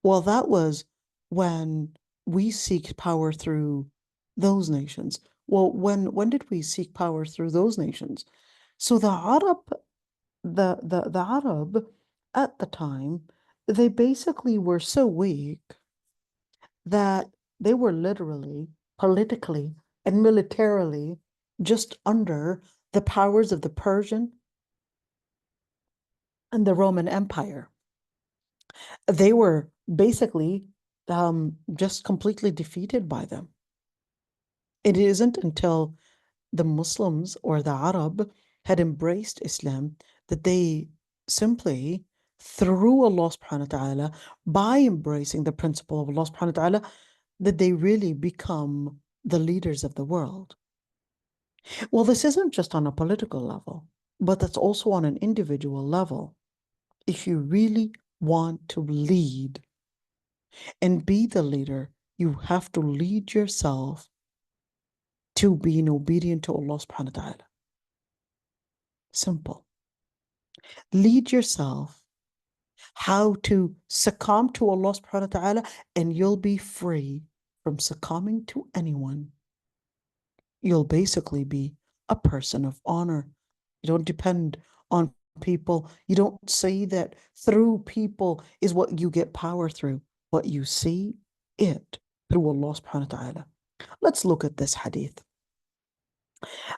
Well, that was when we seek power through those nations. Well, when did we seek power through those nations? So the Arab at the time, they basically were so weak that they were literally, politically, and militarily just under the powers of the Persian and the Roman Empire. They were basically just completely defeated by them. It isn't until the Muslims or the Arab had embraced Islam that they simply, through Allah subhanahu wa ta'ala, by embracing the principle of Allah subhanahu wa ta'ala, that they really become the leaders of the world. Well, this isn't just on a political level, but that's also on an individual level. If you really want to lead and be the leader, you have to lead yourself to being obedient to Allah subhanahu wa ta'ala. Simple. Lead yourself how to succumb to Allah subhanahu wa ta'ala, and you'll be free from succumbing to anyone. You'll basically be a person of honor. You don't depend on people. You don't say that through people is what you get power through, but you see it through Allah subhanahu wa ta'ala. Let's look at this hadith.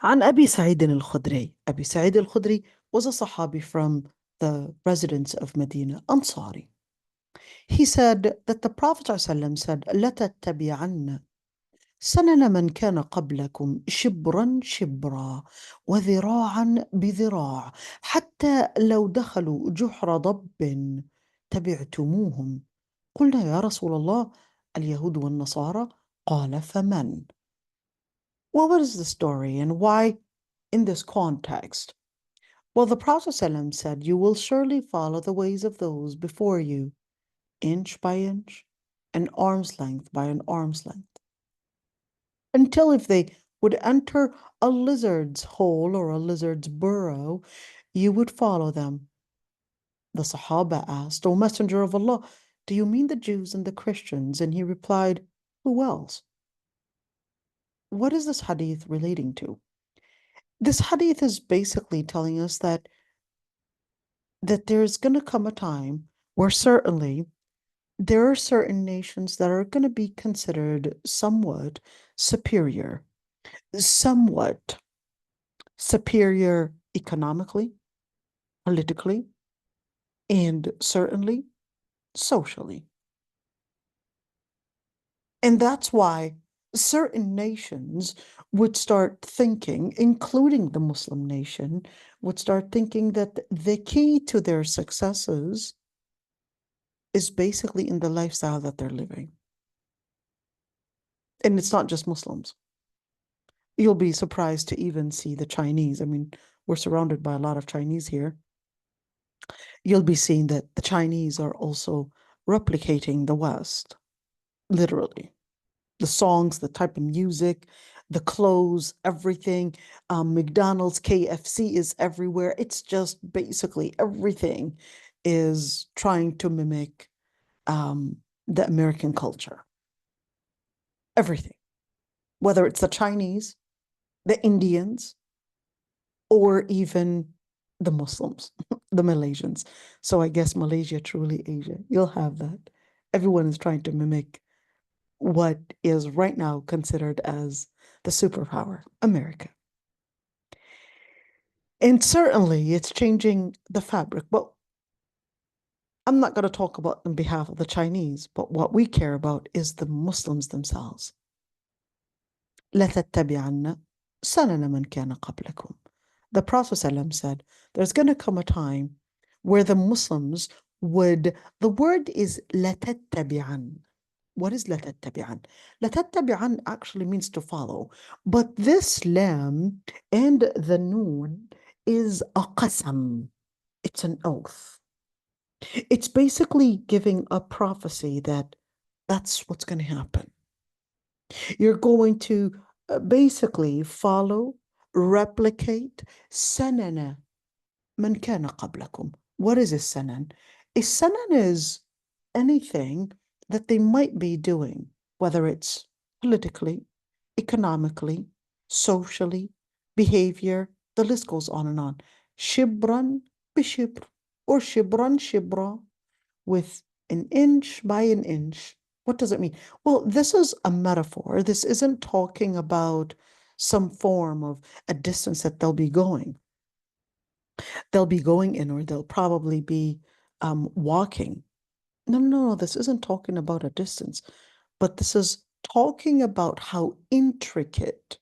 عن أبي سعيد الخدري. Abi Sa'id al-Khudri was a Sahabi from the residents of Medina, Ansari. He said that the Prophet ﷺ said, لَتَتَّبِعَنَّ سنن من كان قبلكم شبرا شبرا وذراعا بذراع حتى لو دخلوا جحر ضب تبعتموهم. قلنا يا رسول الله اليهود والنصارى. قال فمن. Well, what is the story and why in this context? Well, the Prophet ﷺ said, you will surely follow the ways of those before you, inch by inch, an arm's length by an arm's length, until if they would enter a lizard's hole or a lizard's burrow, you would follow them. The Sahaba asked, O Messenger of Allah, do you mean the Jews and the Christians? And he replied, who else? What is this hadith relating to? This hadith is basically telling us that there's going to come a time where certainly there are certain nations that are going to be considered somewhat superior economically, politically, and certainly socially. And that's why certain nations would start thinking, including the Muslim nation, would start thinking that the key to their successes is basically in the lifestyle that they're living. And it's not just Muslims. You'll be surprised to even see the Chinese. I mean, we're surrounded by a lot of Chinese here. You'll be seeing that the Chinese are also replicating the West, literally. The songs, the type of music, the clothes, everything. McDonald's, KFC is everywhere. It's just basically everything is trying to mimic the American culture. Everything. Whether it's the Chinese, the Indians, or even the Muslims, the Malaysians. So I guess Malaysia, truly Asia. You'll have that. Everyone is trying to mimic what is right now considered as the superpower, America. And certainly it's changing the fabric. But I'm not going to talk about on behalf of the Chinese, but what we care about is the Muslims themselves. لَتَتَّبِعَنَّ سَنَنَ مَنْ كَانَ قَبْلَكُمْ. The Prophet ﷺ said, there's going to come a time where the Muslims would, the word is لَتَتَّبِعَنَّ. What is لَتَتَّبِعَنَّ? لَتَتَّبِعَنَّ actually means to follow. But this lam and the noon is a qasam. It's an oath. It's basically giving a prophecy that that's what's going to happen. You're going to basically follow, replicate sanana man kana qablakum. What is a sanan? A sanan is anything that they might be doing, whether it's politically, economically, socially, behavior, the list goes on and on. Shibran bishibr or shibran shibra, with an inch by an inch. What does it mean? Well, this is a metaphor. This isn't talking about some form of a distance that they'll be going. They'll be going in, or they'll probably be walking. No, this isn't talking about a distance, but this is talking about how intricate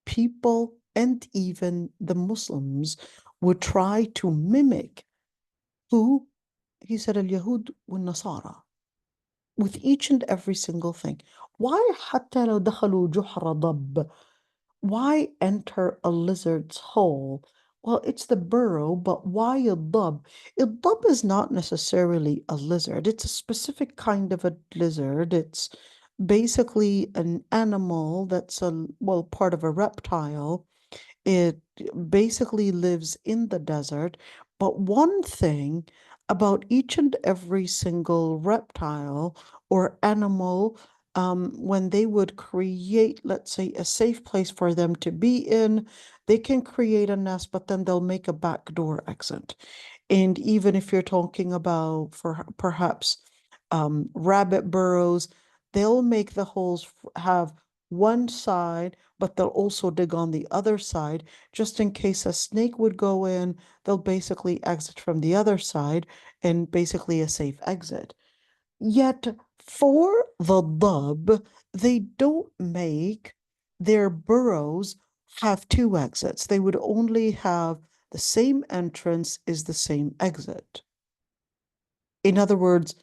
people and even the Muslims would try to mimic who, he said, al-Yahud wal-Nasara, with each and every single thing. Why حتى لو دخلوا جحر ضب? Why enter a lizard's hole? Well, it's the burrow, but why a dub? A dub is not necessarily a lizard. It's a specific kind of a lizard. It's basically an animal that's part of a reptile. It basically lives in the desert. But one thing about each and every single reptile or animal, when they would create, let's say, a safe place for them to be in, they can create a nest, but then they'll make a backdoor exit. And even if you're talking about for perhaps rabbit burrows, they'll make the holes have one side, but they'll also dig on the other side, just in case a snake would go in, they'll basically exit from the other side and basically a safe exit. Yet For the dub, they don't make their burrows have two exits. They would only have the same entrance is the same exit. In other words,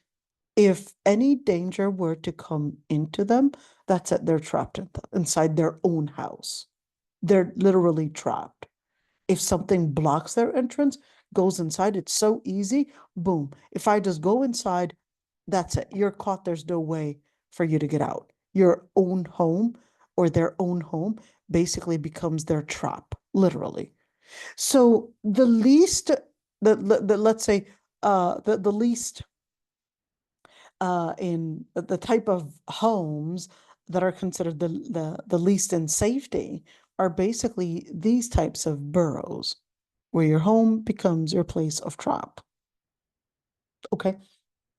if any danger were to come into them, that's it, they're trapped inside their own house. They're literally trapped. If something blocks their entrance, goes inside, it's so easy, boom. If I just go inside, that's it. You're caught. There's no way for you to get out. Your own home or their own home basically becomes their trap, literally. So the least, let's say, the least in the type of homes that are considered the least in safety are basically these types of burrows, where your home becomes your place of trap. Okay.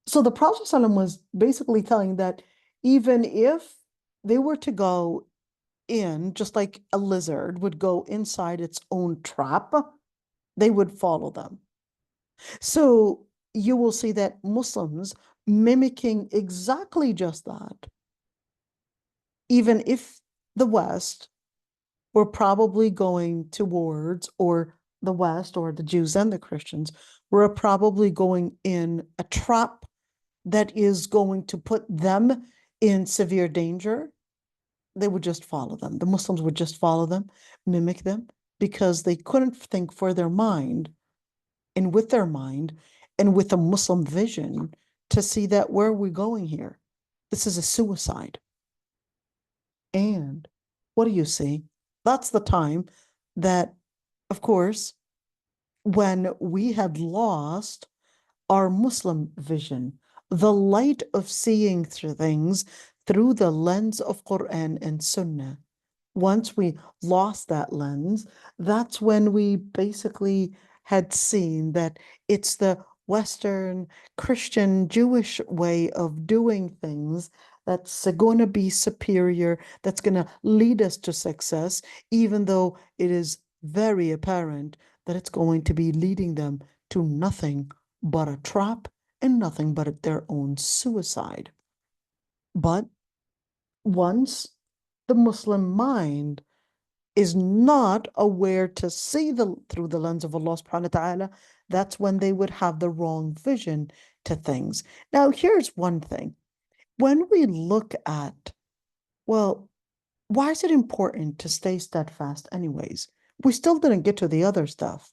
So the Prophet ﷺ was basically telling that even if they were to go in, just like a lizard would go inside its own trap, they would follow them. So you will see that Muslims mimicking exactly just that, even if the West were probably going towards, or the West or the Jews and the Christians were probably going in a trap that is going to put them in severe danger, they would just follow them. The Muslims would just follow them, mimic them, because they couldn't think for their mind and with their mind and with a Muslim vision to see that where are we going here? This is a suicide. And what do you see? That's the time that, of course, when we had lost our Muslim vision, the light of seeing through things through the lens of Quran and Sunnah. Once we lost that lens, that's when we basically had seen that it's the Western Christian Jewish way of doing things that's going to be superior, that's going to lead us to success, even though it is very apparent that it's going to be leading them to nothing but a trap and nothing but their own suicide. But once the Muslim mind is not aware to see through the lens of Allah subhanahu wa ta'ala, that's when they would have the wrong vision to things. Now, here's one thing. When we look at, well, why is it important to stay steadfast anyways? We still didn't get to the other stuff.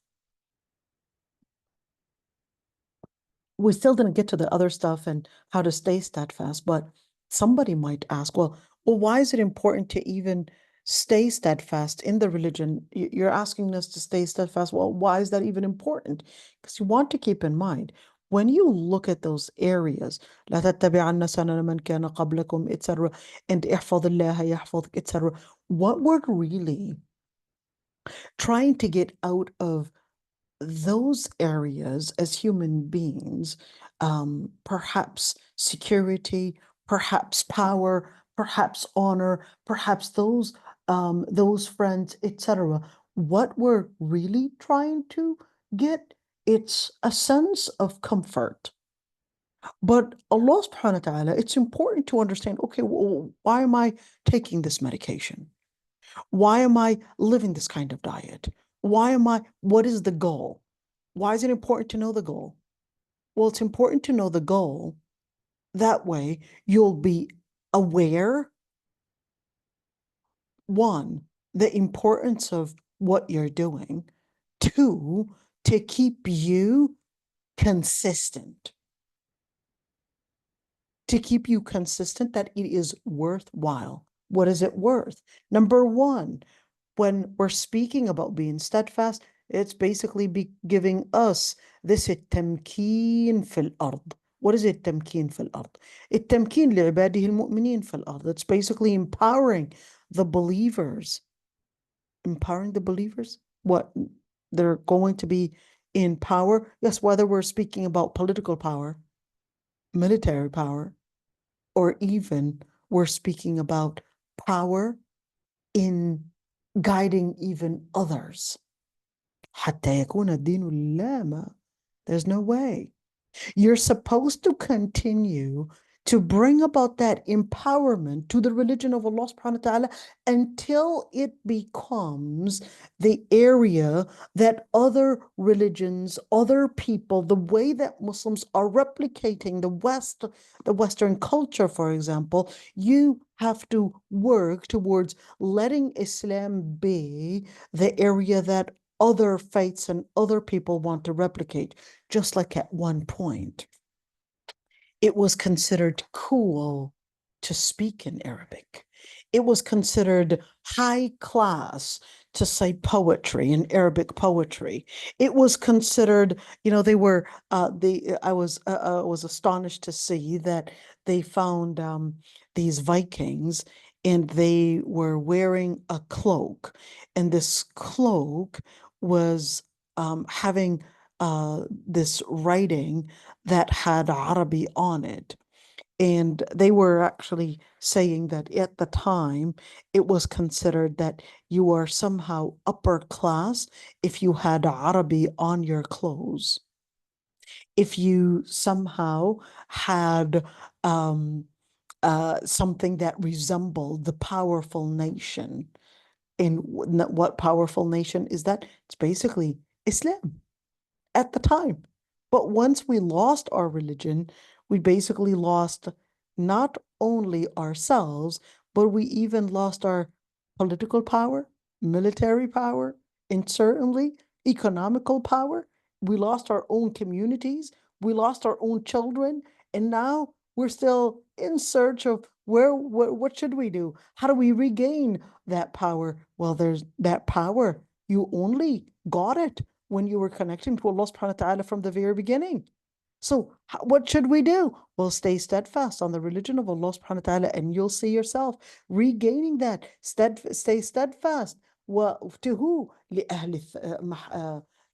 We still didn't get to the other stuff and how to stay steadfast, but somebody might ask, well, why is it important to even stay steadfast in the religion? You're asking us to stay steadfast. Well, why is that even important? Because you want to keep in mind, when you look at those areas, لا تتبعن سنن من كان قبلكم, etc., and احفظ الله يحفظك, etc., what we're really trying to get out of those areas as human beings, perhaps security, perhaps power, perhaps honor, perhaps those friends, etc. What we're really trying to get, it's a sense of comfort. But Allah subhanahu wa ta'ala, it's important to understand, okay, well, why am I taking this medication? Why am I living this kind of diet? What is the goal? Why is it important to know the goal? Well, it's important to know the goal. That way you'll be aware, one, the importance of what you're doing, two, to keep you consistent. To keep you consistent, that it is worthwhile. What is it worth? Number one, when we're speaking about being steadfast, it's basically giving us this التمكين في الأرض. What is التمكين في الأرض? التمكين لعباده المؤمنين في الأرض. It's basically empowering the believers. Empowering the believers? What? They're going to be in power? Yes, whether we're speaking about political power, military power, or even we're speaking about power in guiding even others. حتى يكون الدين لله. There's no way. You're supposed to continue to bring about that empowerment to the religion of Allah subhanahu wa ta'ala until it becomes the area that other religions, other people, the way that Muslims are replicating the Western culture, for example, you have to work towards letting Islam be the area that other faiths and other people want to replicate. Just like at one point, it was considered cool to speak in Arabic. It was considered high class to say poetry in Arabic poetry. It was considered, they were I was astonished to see that they found these Vikings and they were wearing a cloak, and this cloak was having this writing that had Arabic on it. And they were actually saying that at the time, it was considered that you are somehow upper class if you had Arabic on your clothes. If you somehow had something that resembled the powerful nation. And what powerful nation is that? It's basically Islam at the time. But once we lost our religion, we basically lost not only ourselves, but we even lost our political power, military power, and certainly economical power. We lost our own communities. We lost our own children. And now we're still in search of what should we do? How do we regain that power? Well, there's that power. You only got it when you were connecting to Allah subhanahu wa ta'ala from the very beginning. So what should we do? Well, stay steadfast on the religion of Allah subhanahu wa ta'ala, and you'll see yourself regaining that. Stay steadfast. Well, to who?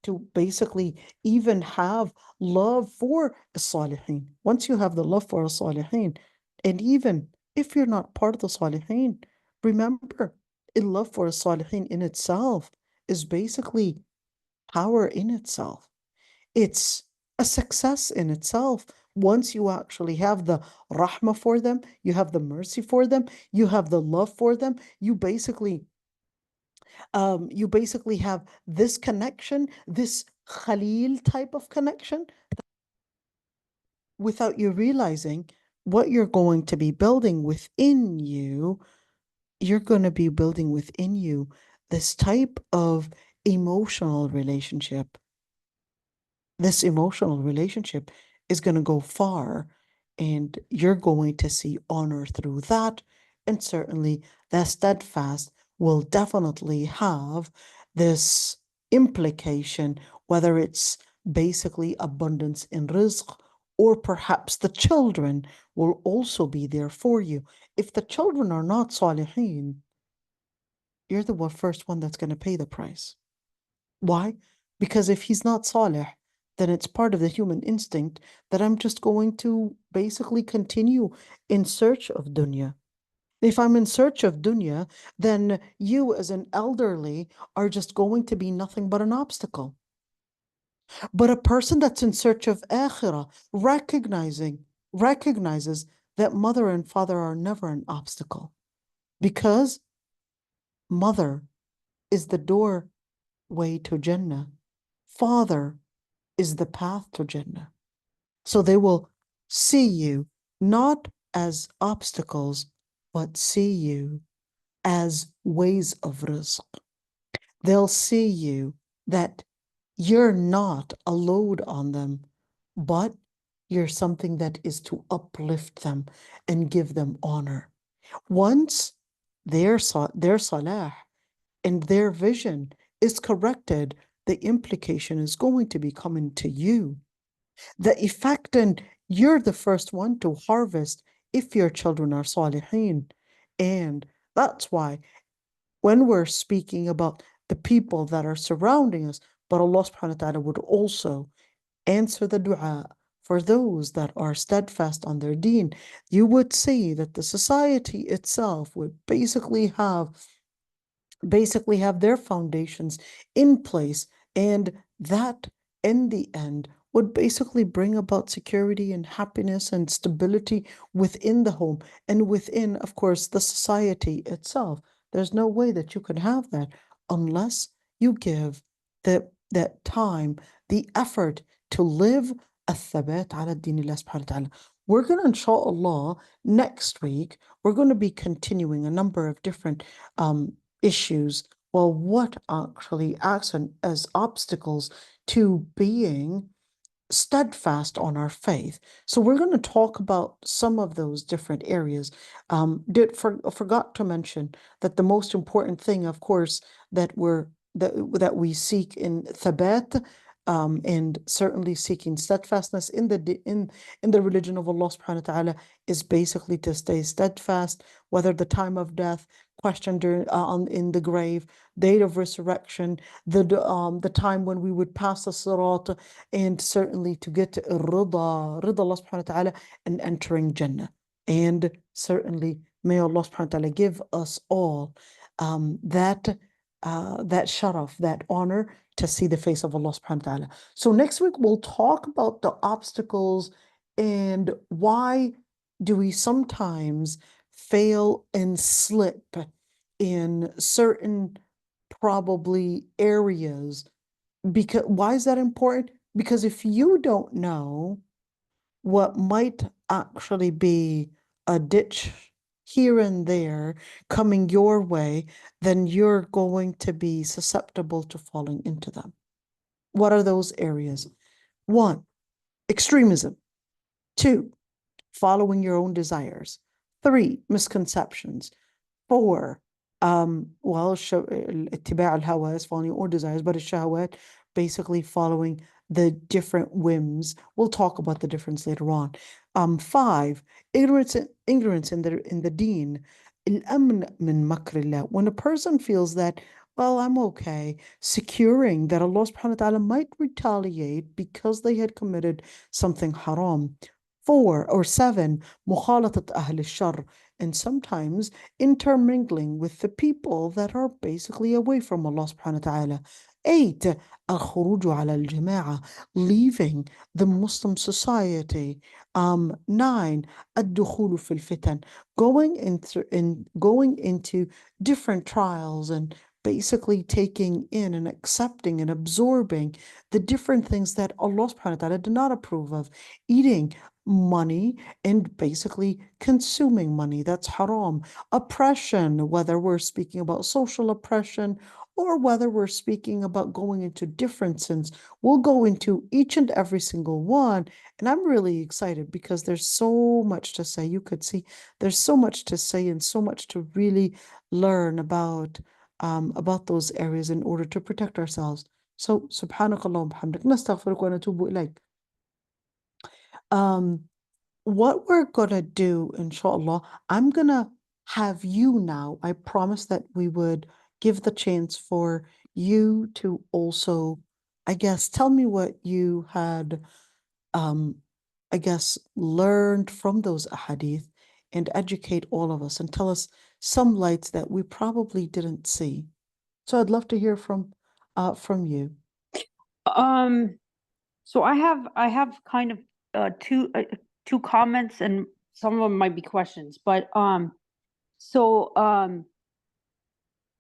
To basically even have love for the Salihin. Once you have the love for the Salihin, and even if you're not part of the Salihin, remember, love for the Salihin in itself is basically power in itself. It's a success in itself. Once you actually have the rahmah for them, you have the mercy for them, you have the love for them, you basically have this connection, this Khalil type of connection, without you realizing what you're going to be building within you. You're going to be building within you this type of emotional relationship. This emotional relationship is going to go far, and you're going to see honor through that. And certainly that steadfast will definitely have this implication, whether it's basically abundance in rizq, or perhaps the children will also be there for you. If the children are not salihin, you're the first one that's going to pay the price. Why? Because if he's not salih, then it's part of the human instinct that I'm just going to basically continue in search of dunya. If I'm in search of dunya, then you as an elderly are just going to be nothing but an obstacle. But a person that's in search of akhirah, recognizes that mother and father are never an obstacle, because mother is the doorway to Jannah. Father is the path to Jannah. So they will see you not as obstacles, but see you as ways of rizq. They'll see you that you're not a load on them, but you're something that is to uplift them and give them honor. Once their salah and their vision is corrected, the implication is going to be coming to you. The effect, and you're the first one to harvest if your children are salihin. And that's why when we're speaking about the people that are surrounding us, but Allah subhanahu wa ta'ala would also answer the dua for those that are steadfast on their deen, you would see that the society itself would basically have their foundations in place, and that in the end would basically bring about security and happiness and stability within the home and within, of course, the society itself. There's no way that you can have that unless you give that time, the effort to live الثبات على الدين الله سبحانه وتعالى. We're going to, inshallah, next week, we're going to be continuing a number of different issues. Well, what actually acts as obstacles to being steadfast on our faith. So we're going to talk about some of those different areas. Forgot to mention that the most important thing, of course, that we seek in thabat, and certainly seeking steadfastness in the religion of Allah subhanahu wa ta'ala, is basically to stay steadfast, whether the time of death, question in the grave, date of resurrection, the time when we would pass the sirat, and certainly to get rida Allah subhanahu wa ta'ala, and entering Jannah. And certainly may Allah subhanahu wa ta'ala give us all that sharaf, that honor to see the face of Allah subhanahu wa ta'ala. So next week we'll talk about the obstacles and why do we sometimes fail and slip in certain probably areas. Because why is that important? Because if you don't know what might actually be a ditch here and there coming your way, then you're going to be susceptible to falling into them. What are those areas? 1, extremism. 2, following your own desires. 3, misconceptions. 4, اتباع الهوى is following your own desires, but الشهوات, basically following the different whims. We'll talk about the difference later on. 5, ignorance in the deen. الأمن من مكر الله. When a person feels that, well, I'm okay, securing that Allah subhanahu wa ta'ala might retaliate because they had committed something haram. 7, مخالطة أهل الشر, and sometimes intermingling with the people that are basically away from Allah subhanahu wa ta'ala. 8, الخروج على الجماعة, leaving the Muslim society. 9, الدخول في الفتن, going into different trials and basically taking in and accepting and absorbing the different things that Allah subhanahu wa ta'ala did not approve of. Eating money and basically consuming money, that's haram. Oppression, whether we're speaking about social oppression or whether we're speaking about going into different sins, we'll go into each and every single one. And I'm really excited because there's so much to say. You could see there's so much to say and so much to really learn about those areas in order to protect ourselves. So, subhanakallah wa bihamdik, nastaghfiruka wa natubu ilayk. What we're gonna do, inshallah, I'm gonna have you now. I promised that we would give the chance for you to also, I guess, tell me what you had, I guess, learned from those ahadith and educate all of us and tell us some lights that we probably didn't see. So I'd love to hear from you. So I have kind of two comments, and some of them might be questions, but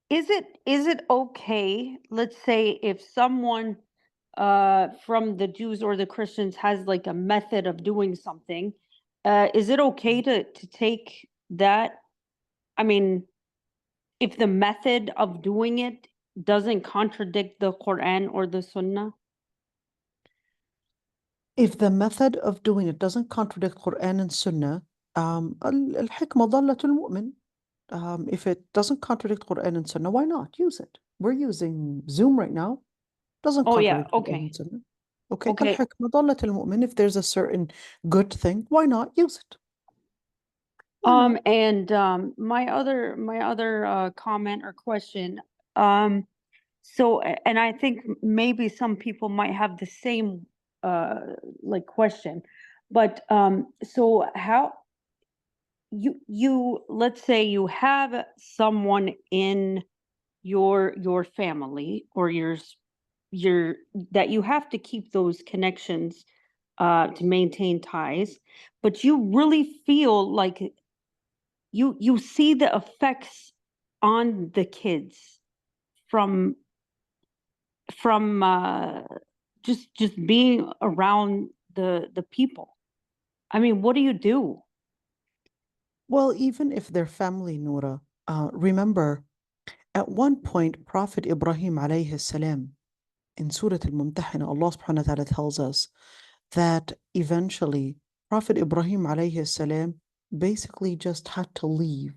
is it okay, let's say, if someone from the Jews or the Christians has like a method of doing something, is it okay to take that? I mean, if the method of doing it doesn't contradict the Quran or the Sunnah? If the method of doing it doesn't contradict Quran and Sunnah, الحكمة ضالة المؤمن. If it doesn't contradict Quran and Sunnah, why not use it? We're using Zoom right now. Doesn't contradict Quran and Sunnah. Okay. الحكمة ضالة المؤمن. If there's a certain good thing, why not use it? And my other comment or question, so, and I think maybe some people might have the same like question, but so how you let's say you have someone in your family or your that you have to keep those connections to maintain ties, but you really feel like you see the effects on the kids from just being around the people. I mean, what do you do? Well, even if they're family, Noura, remember, at one point, Prophet Ibrahim alayhi salam, in Surah Al-Mumtahina, Allah subhanahu wa ta'ala tells us that eventually Prophet Ibrahim alayhi salam basically just had to leave.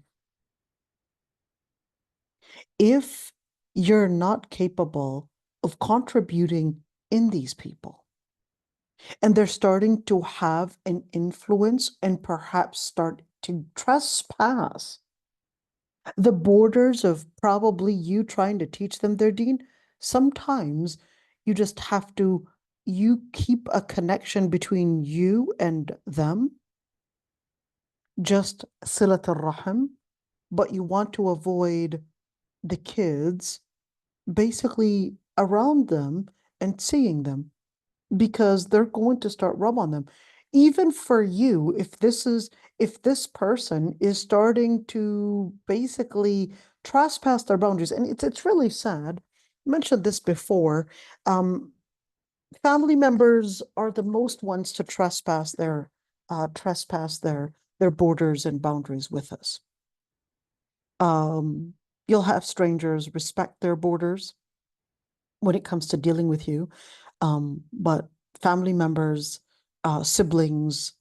If you're not capable of contributing in these people, and they're starting to have an influence and perhaps start to trespass the borders of probably you trying to teach them their deen, sometimes you just have to, you keep a connection between you and them, just silat al-rahim, but you want to avoid the kids basically around them and seeing them, because they're going to start rub on them. Even for you, if this person is starting to basically trespass their boundaries, and it's really sad. I mentioned this before. Family members are the most ones to trespass their borders and boundaries with us. You'll have strangers respect their borders when it comes to dealing with you. But family members, siblings,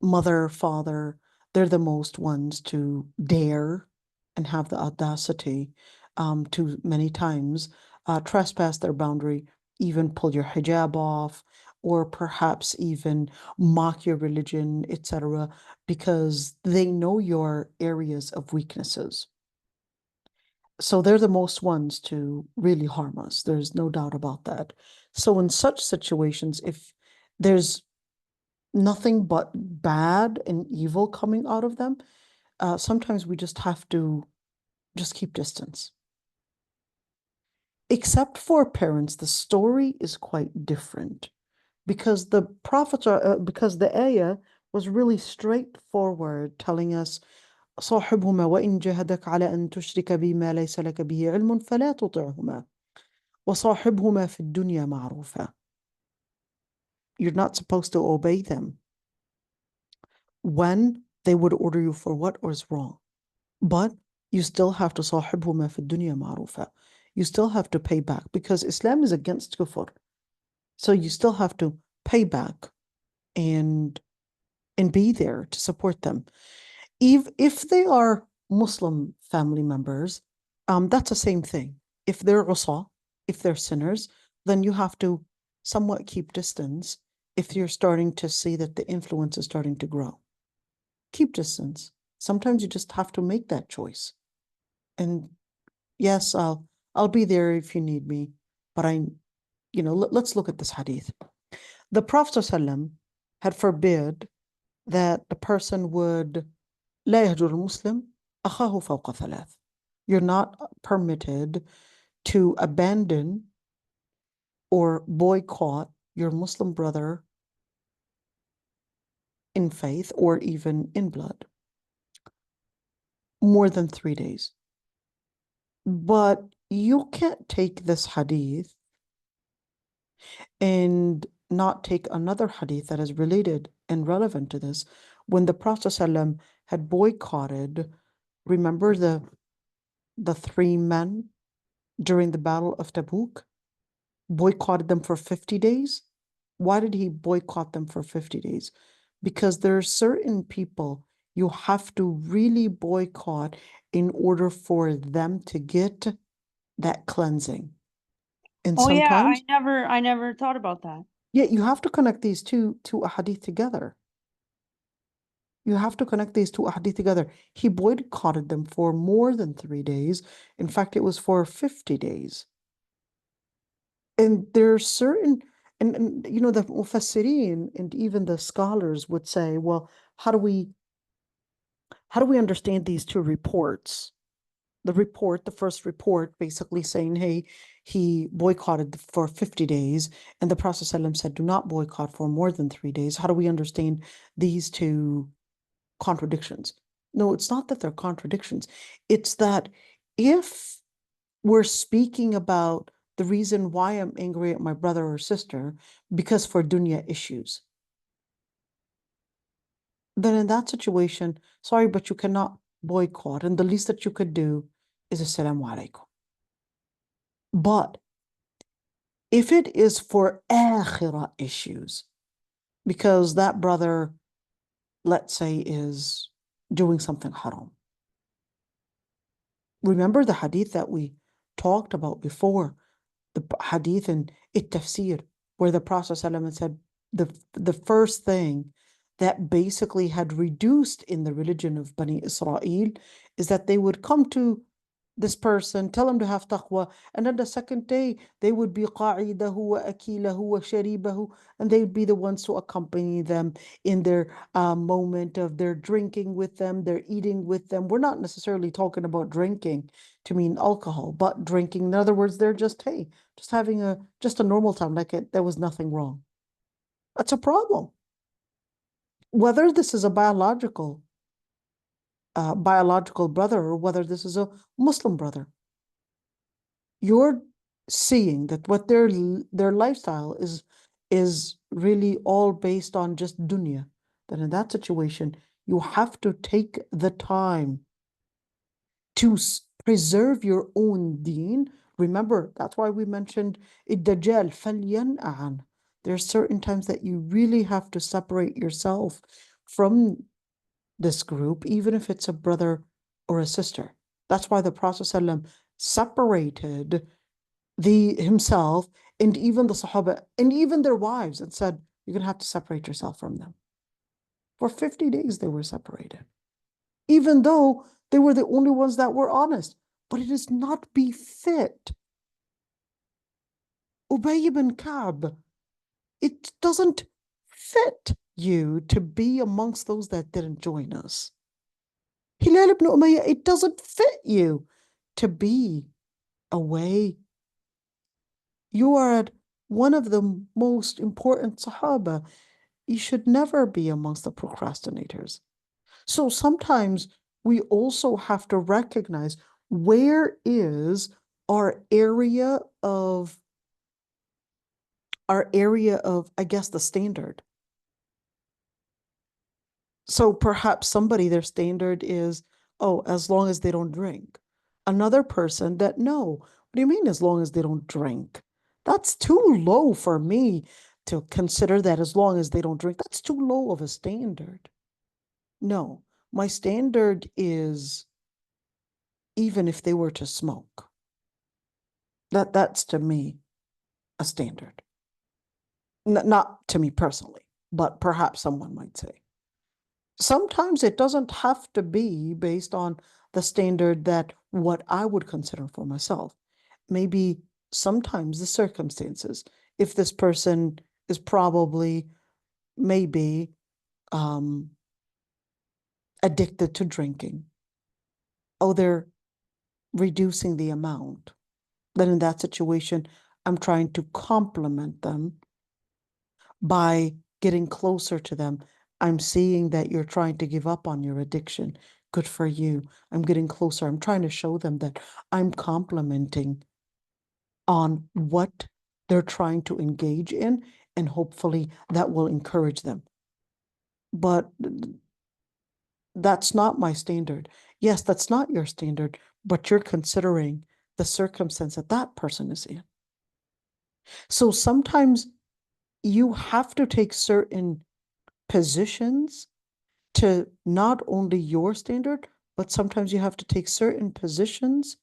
mother, father, they're the most ones to dare and have the audacity to many times trespass their boundary, even pull your hijab off, or perhaps even mock your religion, etc., because they know your areas of weaknesses. So they're the most ones to really harm us. There's no doubt about that. So in such situations, if there's nothing but bad and evil coming out of them, sometimes we just have to just keep distance. Except for parents, the story is quite different, because the prophets are, because the ayah was really straightforward, telling us صاحبهما وإن جاهدك على أن تشرك بي ما ليس لك به علم فلا تطعهما وصاحبهما في الدنيا معروفا. You're not supposed to obey them when they would order you for what was wrong, but you still have to صاحبهما في الدنيا معروفا. You still have to pay back, because Islam is against kufr. So you still have to pay back and be there to support them. If they are Muslim family members, that's the same thing. If they're usa, if they're sinners, then you have to somewhat keep distance if you're starting to see that the influence is starting to grow. Keep distance. Sometimes you just have to make that choice. And yes, I'll be there if you need me, but let's look at this hadith. The Prophet ﷺ had forbid that the person would لا يهجر المسلم أخاه فوق ثلاث. You're not permitted to abandon or boycott your Muslim brother in faith or even in blood more than 3 days. But you can't take this hadith and not take another hadith that is related and relevant to this. When the Prophet ﷺ had boycotted, remember the 3 men during the Battle of Tabuk, boycotted them for 50 days. Why did he boycott them for 50 days? Because there are certain people you have to really boycott in order for them to get that cleansing. And Oh yeah, sometimes, I never thought about that. yeah, you have to connect these two ahadith together. You have to connect these two ahadith together. He boycotted them for more than 3 days. In fact, it was for 50 days. And there are certain, and the mufassirin and even the scholars would say, well, how do we understand these two reports? report, the first report, basically saying, hey, he boycotted for 50 days, and the Prophet ﷺ said, do not boycott for more than 3 days. How do we understand these two contradictions? No, it's not that they're contradictions. It's that if we're speaking about the reason why I'm angry at my brother or sister because for dunya issues, then in that situation, sorry, but you cannot boycott, and the least that you could do is assalamu alaikum. But if it is for akhirah issues, because that brother, let's say, is doing something haram. Remember the hadith that we talked about before, the hadith in tafsir, where the Prophet ﷺ said the first thing that basically had reduced in the religion of Bani Israel is that they would come to this person, tell him to have taqwa, and then the second day they would be qa'idahu wa akilahu wa sharibahu, and they would be the ones to accompany them in their moment of their drinking with them, their eating with them. We're not necessarily talking about drinking to mean alcohol, but drinking. In other words, they're just, hey, just having a normal time, like there was nothing wrong. That's a problem. Whether this is a biological brother or whether this is a Muslim brother, you're seeing that what their lifestyle is really all based on just dunya, then in that situation you have to take the time to preserve your own deen. Remember, that's why we mentioned الدجال فلينأعن. There are certain times that you really have to separate yourself from this group, even if it's a brother or a sister. That's why the Prophet ﷺ separated himself and even the Sahaba and even their wives and said, you're going to have to separate yourself from them. For 50 days they were separated, even though they were the only ones that were honest. But it does not befit Ubay ibn Ka'b. It doesn't fit you to be amongst those that didn't join us. Hilal ibn Umayyah, it doesn't fit you to be away. You are one of the most important Sahaba. You should never be amongst the procrastinators. So sometimes we also have to recognize where is our area of, I guess, the standard. So perhaps somebody, their standard is, oh, as long as they don't drink. Another person that, no, what do you mean as long as they don't drink? That's too low for me to consider that as long as they don't drink. That's too low of a standard. No, my standard is even if they were to smoke. That's to me a standard. Not to me personally, but perhaps someone might say. Sometimes it doesn't have to be based on the standard that what I would consider for myself. Maybe sometimes the circumstances, if this person is probably maybe addicted to drinking, oh, they're reducing the amount, then in that situation, I'm trying to complement them by getting closer to them. I'm seeing that you're trying to give up on your addiction. Good for you. I'm getting closer. I'm trying to show them that I'm complimenting on what they're trying to engage in, and hopefully that will encourage them. But that's not my standard. Yes, that's not your standard, but you're considering the circumstance that that person is in. So sometimes you have to take certain positions to not only your standard, but sometimes you have to take certain positions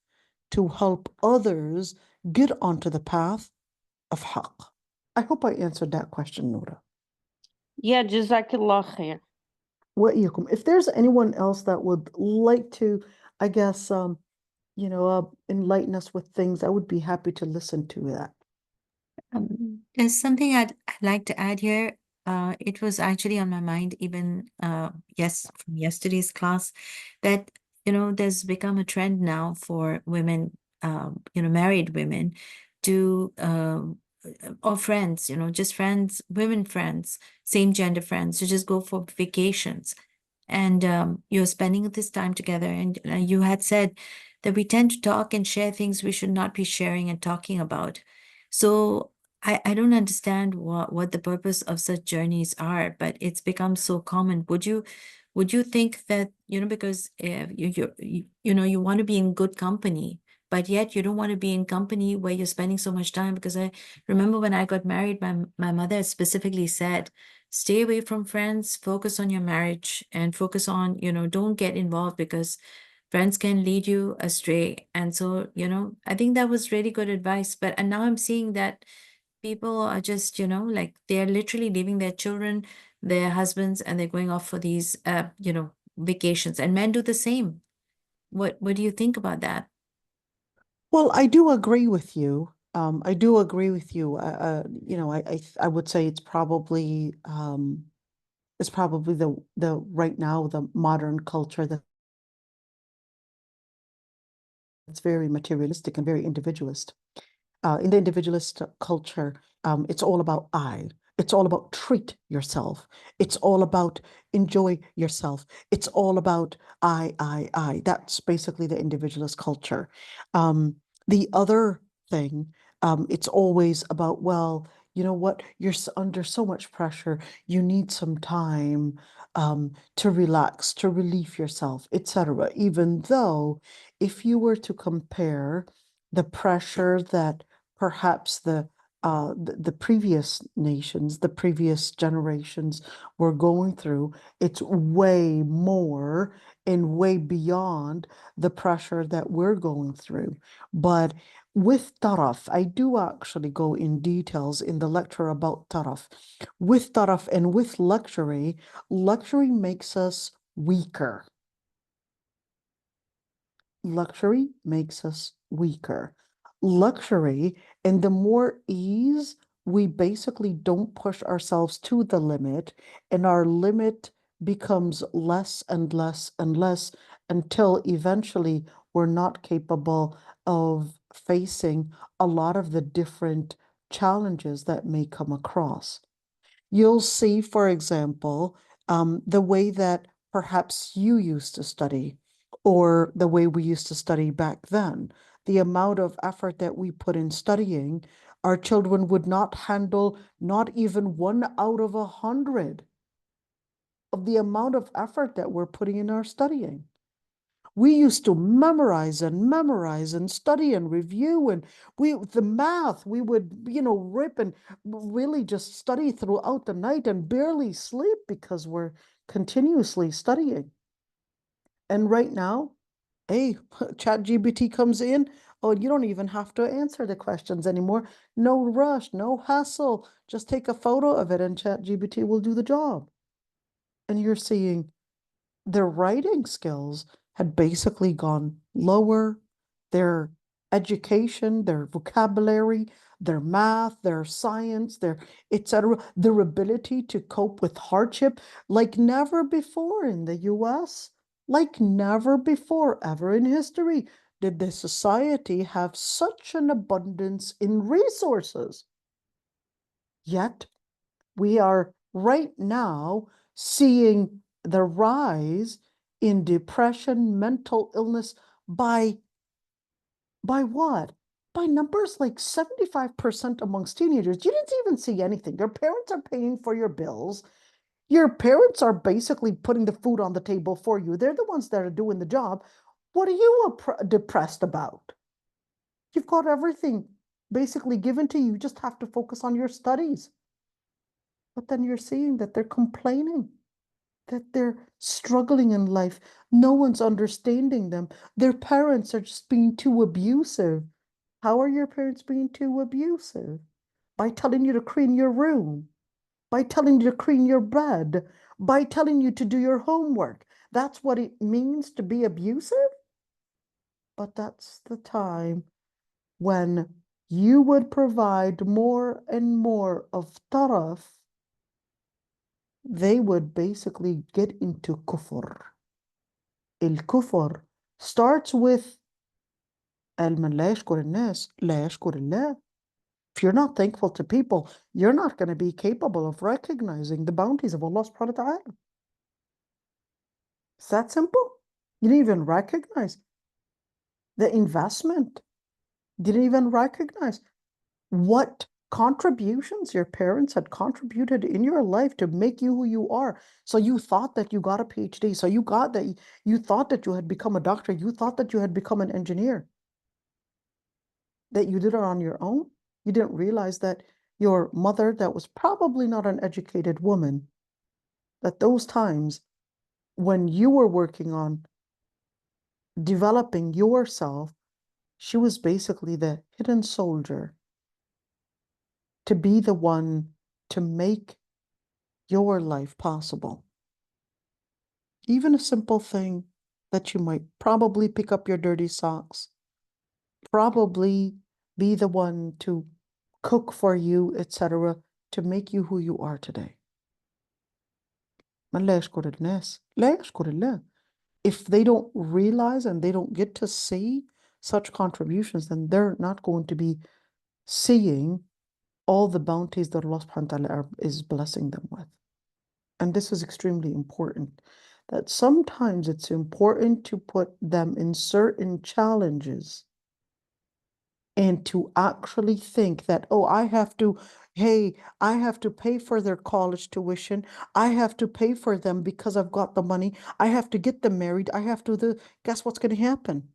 to help others get onto the path of haqq. I hope I answered that question, Noura. Yeah, jazakallah khair. If there's anyone else that would like to, I guess, enlighten us with things, I would be happy to listen to that. There's something I'd like to add here. It was actually on my mind even from yesterday's class, that there's become a trend now for women, married women to, or friends, just friends, women friends, same gender friends, to just go for vacations. And you're spending this time together. And you had said that we tend to talk and share things we should not be sharing and talking about. So I don't understand what the purpose of such journeys are, but it's become so common. Would you think that, because you want to be in good company, but yet you don't want to be in company where you're spending so much time? Because I remember when I got married, my mother specifically said, stay away from friends, focus on your marriage, and focus on, don't get involved because friends can lead you astray. And so, I think that was really good advice. And now I'm seeing that people are just, like they're literally leaving their children, their husbands, and they're going off for these, vacations. And men do the same. What do you think about that? Well, I do agree with you. I do agree with you. I would say it's probably the right now the modern culture that's very materialistic and very individualist. In the individualist culture, it's all about I. It's all about treat yourself. It's all about enjoy yourself. It's all about I. That's basically the individualist culture. The other thing, it's always about, well, you know what? You're under so much pressure. You need some time to relax, to relieve yourself, etc. Even though, if you were to compare the pressure that perhaps the previous nations, the previous generations were going through, it's way more and way beyond the pressure that we're going through. But with taraf, I do actually go in details in the lecture about taraf. With taraf and with luxury, luxury makes us weaker. Luxury makes us weaker. Luxury, and the more ease, we basically don't push ourselves to the limit, and our limit becomes less and less and less until eventually we're not capable of facing a lot of the different challenges that may come across. You'll see, for example, the way that perhaps you used to study, or the way we used to study back then, the amount of effort that we put in studying, our children would not handle not even 1 out of 100 of the amount of effort that we're putting in our studying. We used to memorize and study and review, and the math we would rip and really just study throughout the night and barely sleep because we're continuously studying. And right now, hey, ChatGPT comes in. Oh, you don't even have to answer the questions anymore. No rush, no hassle. Just take a photo of it and ChatGPT will do the job. And you're seeing their writing skills had basically gone lower. Their education, their vocabulary, their math, their science, their etc., their ability to cope with hardship like never before in the US, like never before ever in history did the society have such an abundance in resources. Yet we are right now seeing the rise in depression, mental illness by what? By numbers like 75% amongst teenagers. You didn't even see anything. Your parents are paying for your bills. Your parents are basically putting the food on the table for you. They're the ones that are doing the job. What are you depressed about? You've got everything basically given to you. You just have to focus on your studies. But then you're seeing that they're complaining, that they're struggling in life. No one's understanding them. Their parents are just being too abusive. How are your parents being too abusive? By telling you to clean your room, by telling you to clean your bed, by telling you to do your homework. That's what it means to be abusive? But that's the time when you would provide more and more of taraf, they would basically get into kufr. Il-kufr starts with من لا يشكر الناس لا يشكر الله. If you're not thankful to people, you're not going to be capable of recognizing the bounties of Allah subhanahu wa ta'ala. It's that simple. You didn't even recognize the investment. Didn't even recognize what contributions your parents had contributed in your life to make you who you are. So you thought that you got a PhD. So you thought that you had become a doctor. You thought that you had become an engineer. That you did it on your own. You didn't realize that your mother, that was probably not an educated woman, that those times when you were working on developing yourself, she was basically the hidden soldier to be the one to make your life possible. Even a simple thing that you might probably pick up your dirty socks, probably be the one to cook for you, etc., to make you who you are today. من لا يشكر الناس لا يشكر الله. If they don't realize and they don't get to see such contributions, then they're not going to be seeing all the bounties that Allah subhanahu wa ta'ala is blessing them with. And this is extremely important, that sometimes it's important to put them in certain challenges and to actually think that, oh, I have to pay for their college tuition. I have to pay for them because I've got the money. I have to get them married. Guess what's going to happen?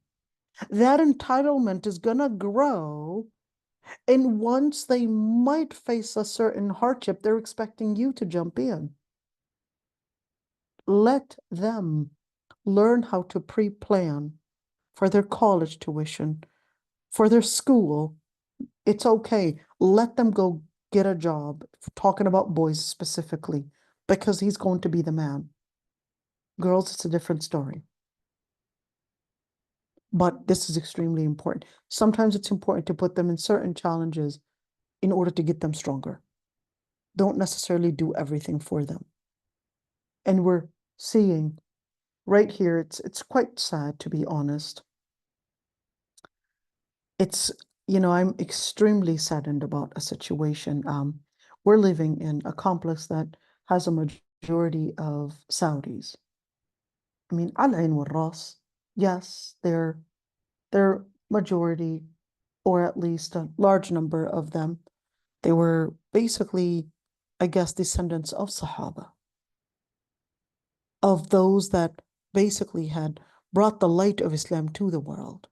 That entitlement is going to grow. And once they might face a certain hardship, they're expecting you to jump in. Let them learn how to pre-plan for their college tuition, for their school. It's okay. Let them go get a job, talking about boys specifically, because he's going to be the man. Girls, it's a different story. But this is extremely important. Sometimes it's important to put them in certain challenges in order to get them stronger. Don't necessarily do everything for them. And we're seeing right here, it's quite sad, to be honest. I'm extremely saddened about a situation. We're living in a complex that has a majority of Saudis. I mean, al-Ain wal-Ras, yes, they're majority, or at least a large number of them. They were basically, I guess, descendants of Sahaba, of those that basically had brought the light of Islam to the world.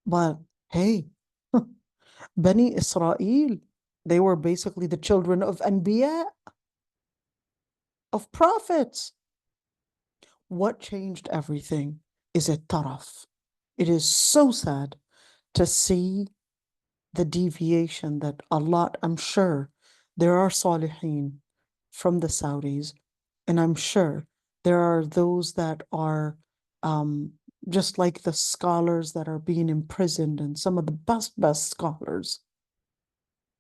But hey, Bani Israel, they were basically the children of Anbiya, of prophets. What changed everything is a taraf. It is so sad to see the deviation that I'm sure there are salihin from the Saudis, and I'm sure there are those that are just like the scholars that are being imprisoned, and some of the best scholars,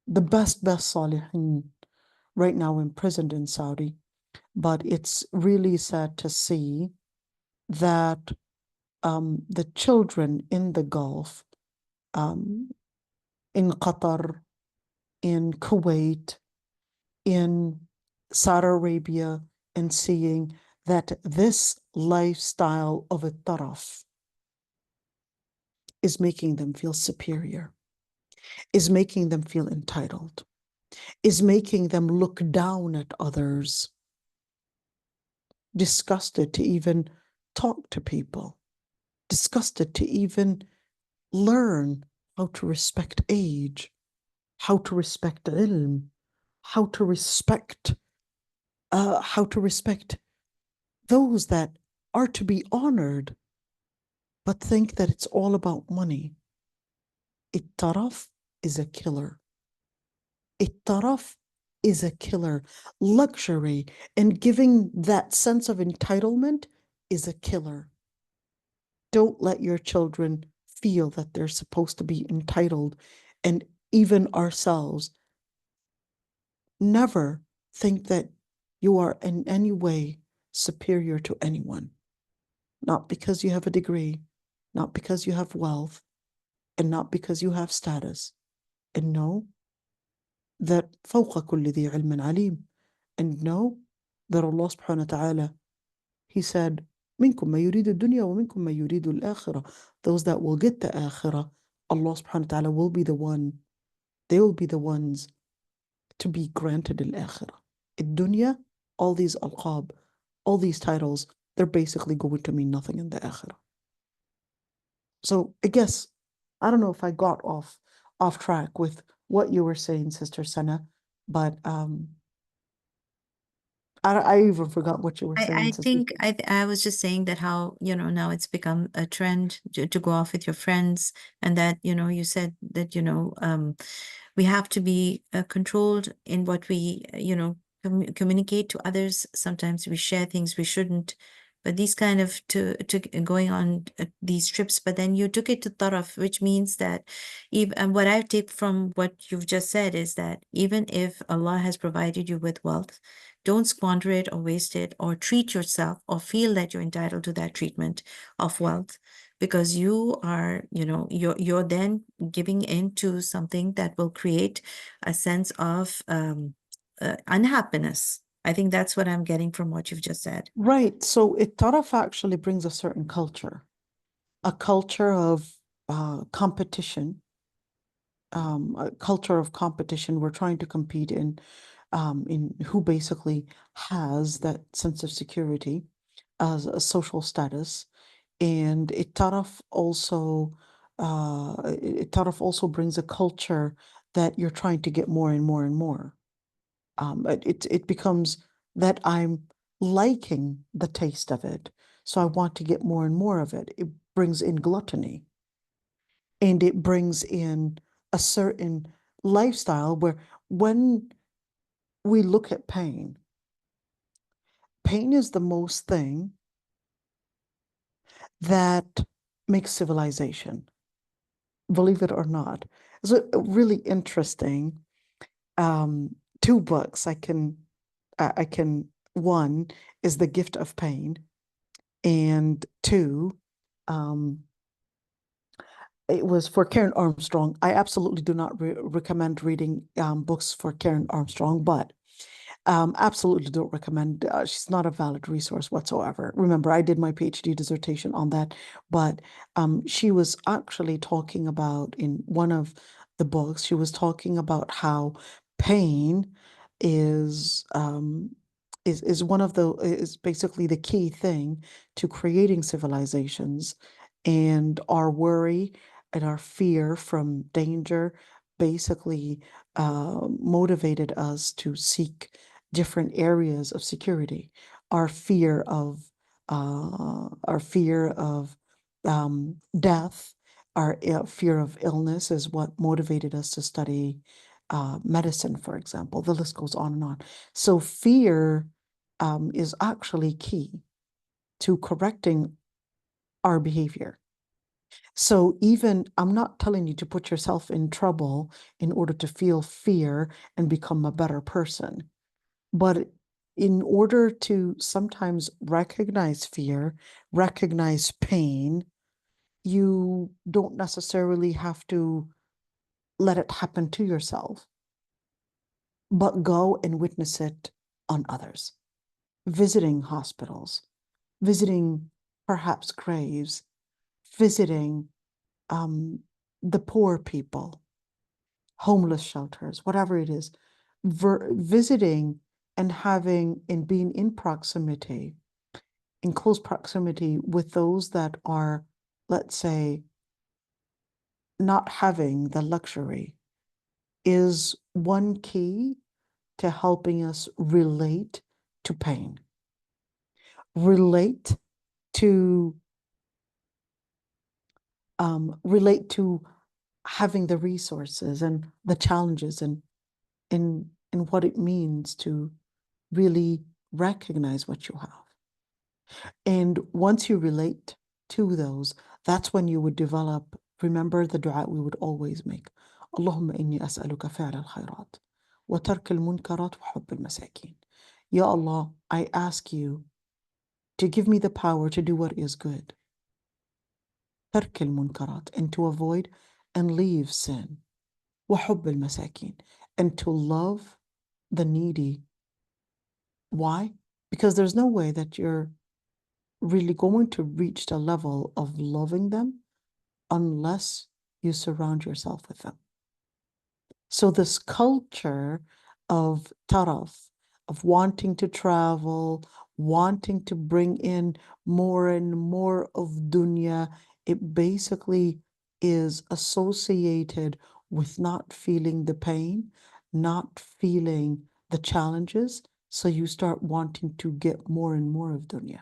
the best salihin right now imprisoned in Saudi. But it's really sad to see that the children in the Gulf, in Qatar, in Kuwait, in Saudi Arabia, and seeing that this lifestyle of a taraf is making them feel superior, is making them feel entitled, is making them look down at others, disgusted to even talk to people, disgusted to even learn how to respect age, how to respect ilm, how to respect those that are to be honored, but think that it's all about money. It-taraf is a killer. It-taraf is a killer. Luxury and giving that sense of entitlement is a killer. Don't let your children feel that they're supposed to be entitled, and even ourselves, never think that you are in any way superior to anyone. Not because you have a degree, not because you have wealth, and not because you have status. And know that فوق كل ذي علم عليم. And know that Allah subhanahu wa ta'ala, He said, منكم ما يريد الدنيا ومنكم ما يريد الآخرة. Those that will get the akhirah, Allah subhanahu wa ta'ala will be the one, they will be the ones to be granted al-akhirah. Dunya, all these alqab, all these titles, they're basically going to mean nothing in the akhirah. So I guess, I don't know if I got off track with what you were saying, Sister Sana, but I even forgot what you were saying, I Sister. think I was just saying that how, now it's become a trend to go off with your friends, and that, you said that, we have to be controlled in what we, communicate to others. Sometimes we share things we shouldn't, but these kind of to going on these trips. But then you took it to taraf, which means that even what I take from what you've just said is that even if Allah has provided you with wealth, don't squander it or waste it or treat yourself or feel that you're entitled to that treatment of wealth, because you are, you're then giving into something that will create a sense of unhappiness. I think that's what I'm getting from what you've just said. Right. So taraf actually brings a certain culture, a culture of competition, a culture of competition. We're trying to compete in who basically has that sense of security as a social status. And taraf also brings a culture that you're trying to get more and more and more. It becomes that I'm liking the taste of it, so I want to get more and more of it. It brings in gluttony, and it brings in a certain lifestyle where when we look at pain is the most thing that makes civilization, believe it or not. It's a really interesting two books I can one is The Gift of Pain, and two it was for Karen Armstrong. I absolutely do not recommend reading books for Karen Armstrong, but absolutely don't recommend. She's not a valid resource whatsoever. Remember, I did my PhD dissertation on that, but she was actually talking about, in one of the books, she was talking about how pain is is basically the key thing to creating civilizations, and our worry and our fear from danger basically motivated us to seek different areas of security. Our fear of death, our fear of illness is what motivated us to study medicine, for example. The list goes on and on. So fear is actually key to correcting our behavior. So even, I'm not telling you to put yourself in trouble in order to feel fear and become a better person. But in order to sometimes recognize fear, recognize pain, you don't necessarily have to let it happen to yourself, but go and witness it on others. Visiting hospitals, visiting perhaps graves, visiting the poor people, homeless shelters, whatever it is, visiting and having and being in proximity, in close proximity with those that are, let's say, not having the luxury, is one key to helping us relate to pain, relate to having the resources and the challenges and what it means to really recognize what you have. And once you relate to those, that's when you would develop, remember the dua we would always make. Allahumma inni as'aluka fi'al al-khayrat wa tark al-munkarat wa hubb al-masakin. Ya Allah, I ask you to give me the power to do what is good, ترك المنكرات, and to avoid and leave sin. وحب المساكين, and to love the needy. Why? Because there's no way that you're really going to reach the level of loving them unless you surround yourself with them. So this culture of taraf, of wanting to travel, wanting to bring in more and more of dunya, it basically is associated with not feeling the pain, not feeling the challenges. So you start wanting to get more and more of dunya.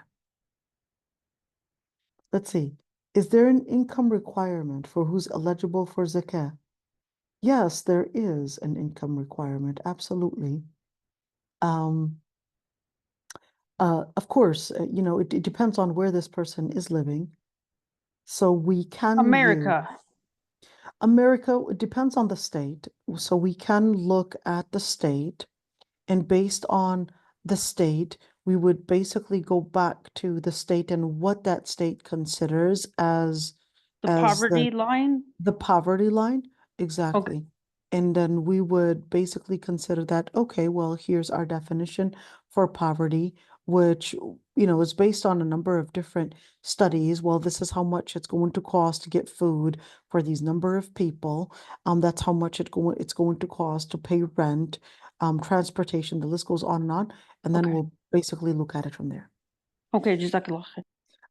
Let's see. Is there an income requirement for who's eligible for zakah? Yes, there is an income requirement, absolutely. Of course, it depends on where this person is living. So we can use America. America, it depends on the state. So we can look at the state, and based on the state, we would basically go back to the state and what that state considers as The poverty line? the poverty line, exactly. And then we would basically consider that, okay, well, here's our definition for poverty, which, is based on a number of different studies. Well, this is how much it's going to cost to get food for these number of people. That's how much it's going to cost to pay rent, transportation, the list goes on and on. And then Okay. we'll basically look at it from there. Okay, Jazakallah khair.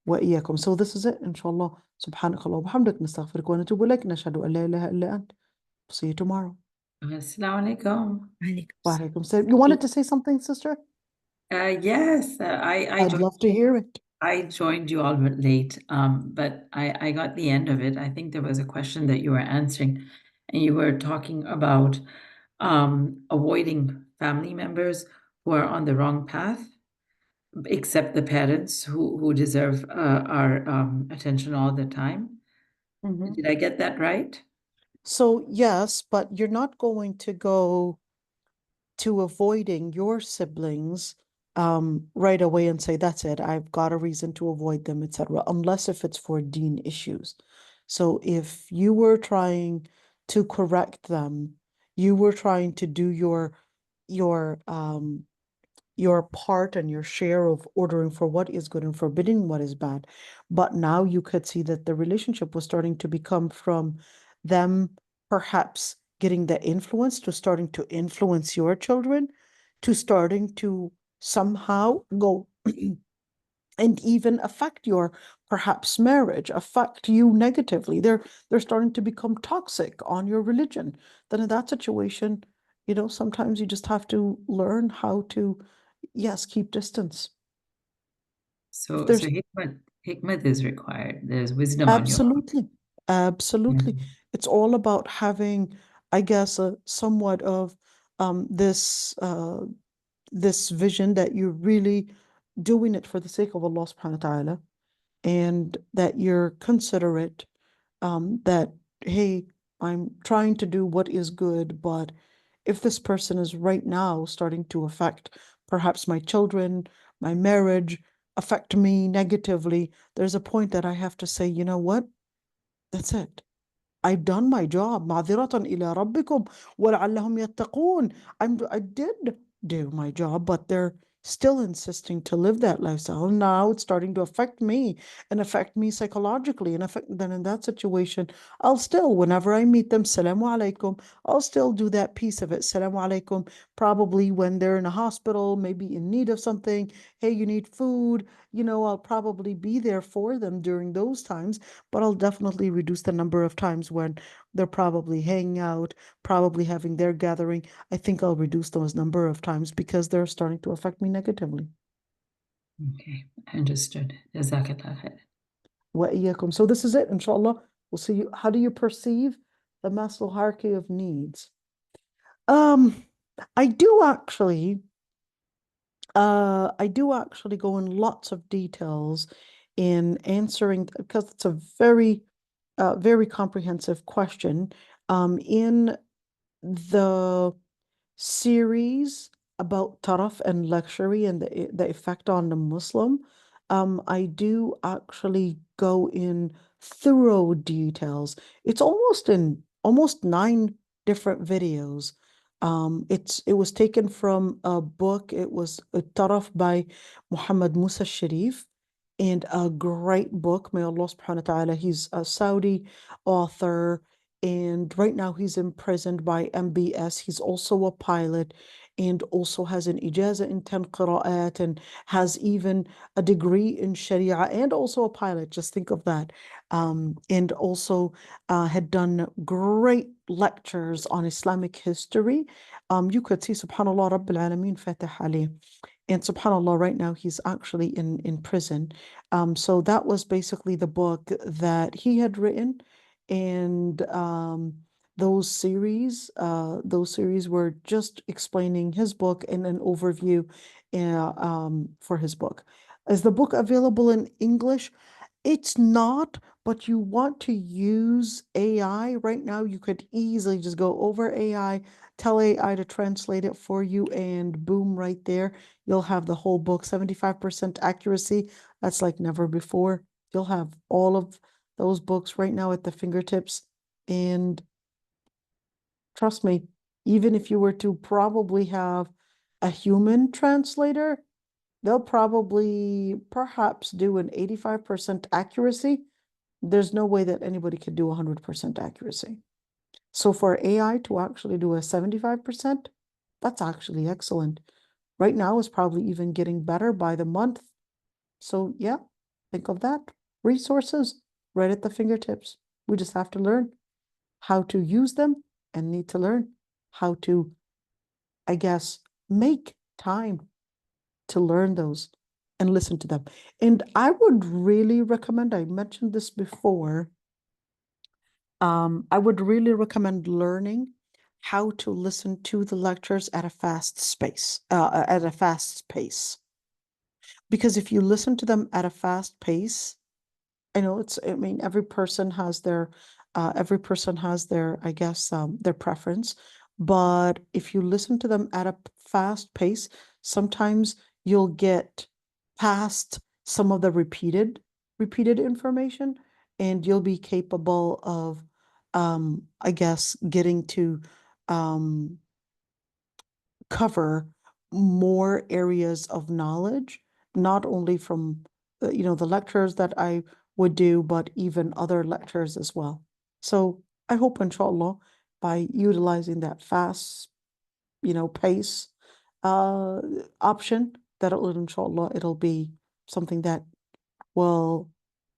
وإياكم. So this is it, إن شاء الله. سبحانك اللهم وبحمدك نستغفرك ونتوب إليك نشهد أن لا إله إلا أنت. See you tomorrow. Assalamu alaikum. وعليكم السلام. You wanted to say something, sister? Yes, I'd love to hear it. I joined you all bit late, but I got the end of it. I think there was a question that you were answering, and you were talking about avoiding family members who are on the wrong path, except the parents who deserve our attention all the time. Mhm. Did I get that right? So yes, but you're not going to go to avoiding your siblings right away and say, that's it, I've got a reason to avoid them, etc., unless if it's for deen issues. So if you were trying to correct them, you were trying to do your part and your share of ordering for what is good and forbidding what is bad. But now you could see that the relationship was starting to become from them perhaps getting the influence to starting to influence your children, to starting to somehow go and even affect your perhaps marriage, affect you negatively. They're starting to become toxic on your religion. Then in that situation, sometimes you just have to learn how to, yes, keep distance. So There's hikmat is required. There's wisdom on your part. absolutely. Yeah. It's all about having, I guess, a somewhat of this vision that you're really doing it for the sake of Allah subhanahu wa ta'ala, and that you're considerate, that, hey, I'm trying to do what is good, but if this person is right now starting to affect perhaps my children, my marriage, affect me negatively, there's a point that I have to say, you know what? That's it. I've done my job. معذرة إلى ربكم ولعلهم يتقون. I did do my job, but they're still insisting to live that lifestyle. Now it's starting to affect me and affect me psychologically. And then in that situation, I'll still, whenever I meet them, Salamu alaikum, I'll still do that piece of it. Salamu alaikum. Probably when they're in a hospital, maybe in need of something. Hey, you need food. I'll probably be there for them during those times, but I'll definitely reduce the number of times when they're probably hanging out, probably having their gathering. I think I'll reduce those number of times because they're starting to affect me negatively. Okay, understood. Jazakallah khair. وإياكم. So this is it, inshallah. We'll see you. How do you perceive the Maslow hierarchy of needs? I do actually go in lots of details in answering, because it's a very comprehensive question. In the series about taraf and luxury and the effect on the Muslim, I do actually go in thorough details. It's almost in almost 9 different videos. It was taken from a book. It was a taraf by Muhammad Musa Sharif, and a great book. May Allah subhanahu wa ta'ala, he's a Saudi author, and right now he's imprisoned by MBS. He's also a pilot and also has an ijaza in 10 qira'at and has even a degree in Sharia and also a pilot. Just think of that. And also had done great lectures on Islamic history. You could see, subhanallah, Rabbil Alameen, Fatih Ali. And subhanallah, right now he's actually in prison. So that was basically the book that he had written. And those series were just explaining his book and an overview for his book. Is the book available in English? It's not, but you want to use AI right now, you could easily just go over AI, tell AI to translate it for you, and boom, right there, you'll have the whole book, 75% accuracy. That's like never before. You'll have all of those books right now at the fingertips. And trust me, even if you were to probably have a human translator, they'll probably perhaps do an 85% accuracy. There's no way that anybody could do 100% accuracy. So for AI to actually do a 75%, that's actually excellent. Right now it's probably even getting better by the month. So yeah, think of that. Resources right at the fingertips. We just have to learn how to use them and need to learn how to, I guess, make time to learn those and listen to them. And I would really recommend, I mentioned this before, I would really recommend learning how to listen to the lectures at a fast pace. Because if you listen to them at a fast pace, I know I mean, every person has their, I guess, their preference. But if you listen to them at a fast pace, sometimes you'll get past some of the repeated information, and you'll be capable of, I guess, getting to cover more areas of knowledge, not only from the lectures that I would do, but even other lectures as well. So I hope, inshallah, by utilizing that fast, pace option, that inshallah, it'll be something that will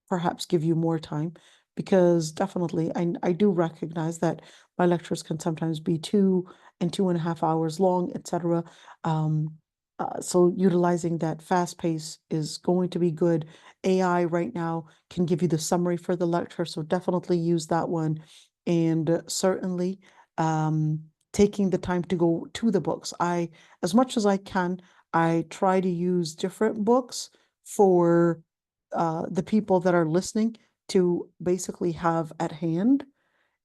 perhaps give you more time, because definitely I do recognize that my lectures can sometimes be 2 and 2.5 hours long, etc. So utilizing that fast pace is going to be good. AI right now can give you the summary for the lecture, so definitely use that one. And certainly taking the time to go to the books. As much as I can, I try to use different books for the people that are listening to basically have at hand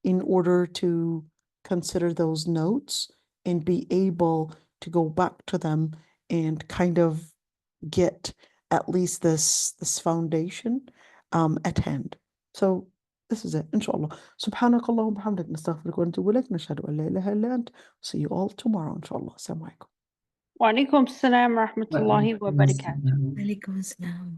in order to consider those notes and be able to go back to them and kind of get at least this foundation at hand. So this is it, inshallah. Subhanakallah wa bihamdik, nastaghfiruka wa natubu ilayk, nashhadu an la ilaha illa ant. See you all tomorrow, inshallah. Assalamu alaikum. Wa alaikum salam wa rahmatullahi wa barakatuh. Alaikum assalam.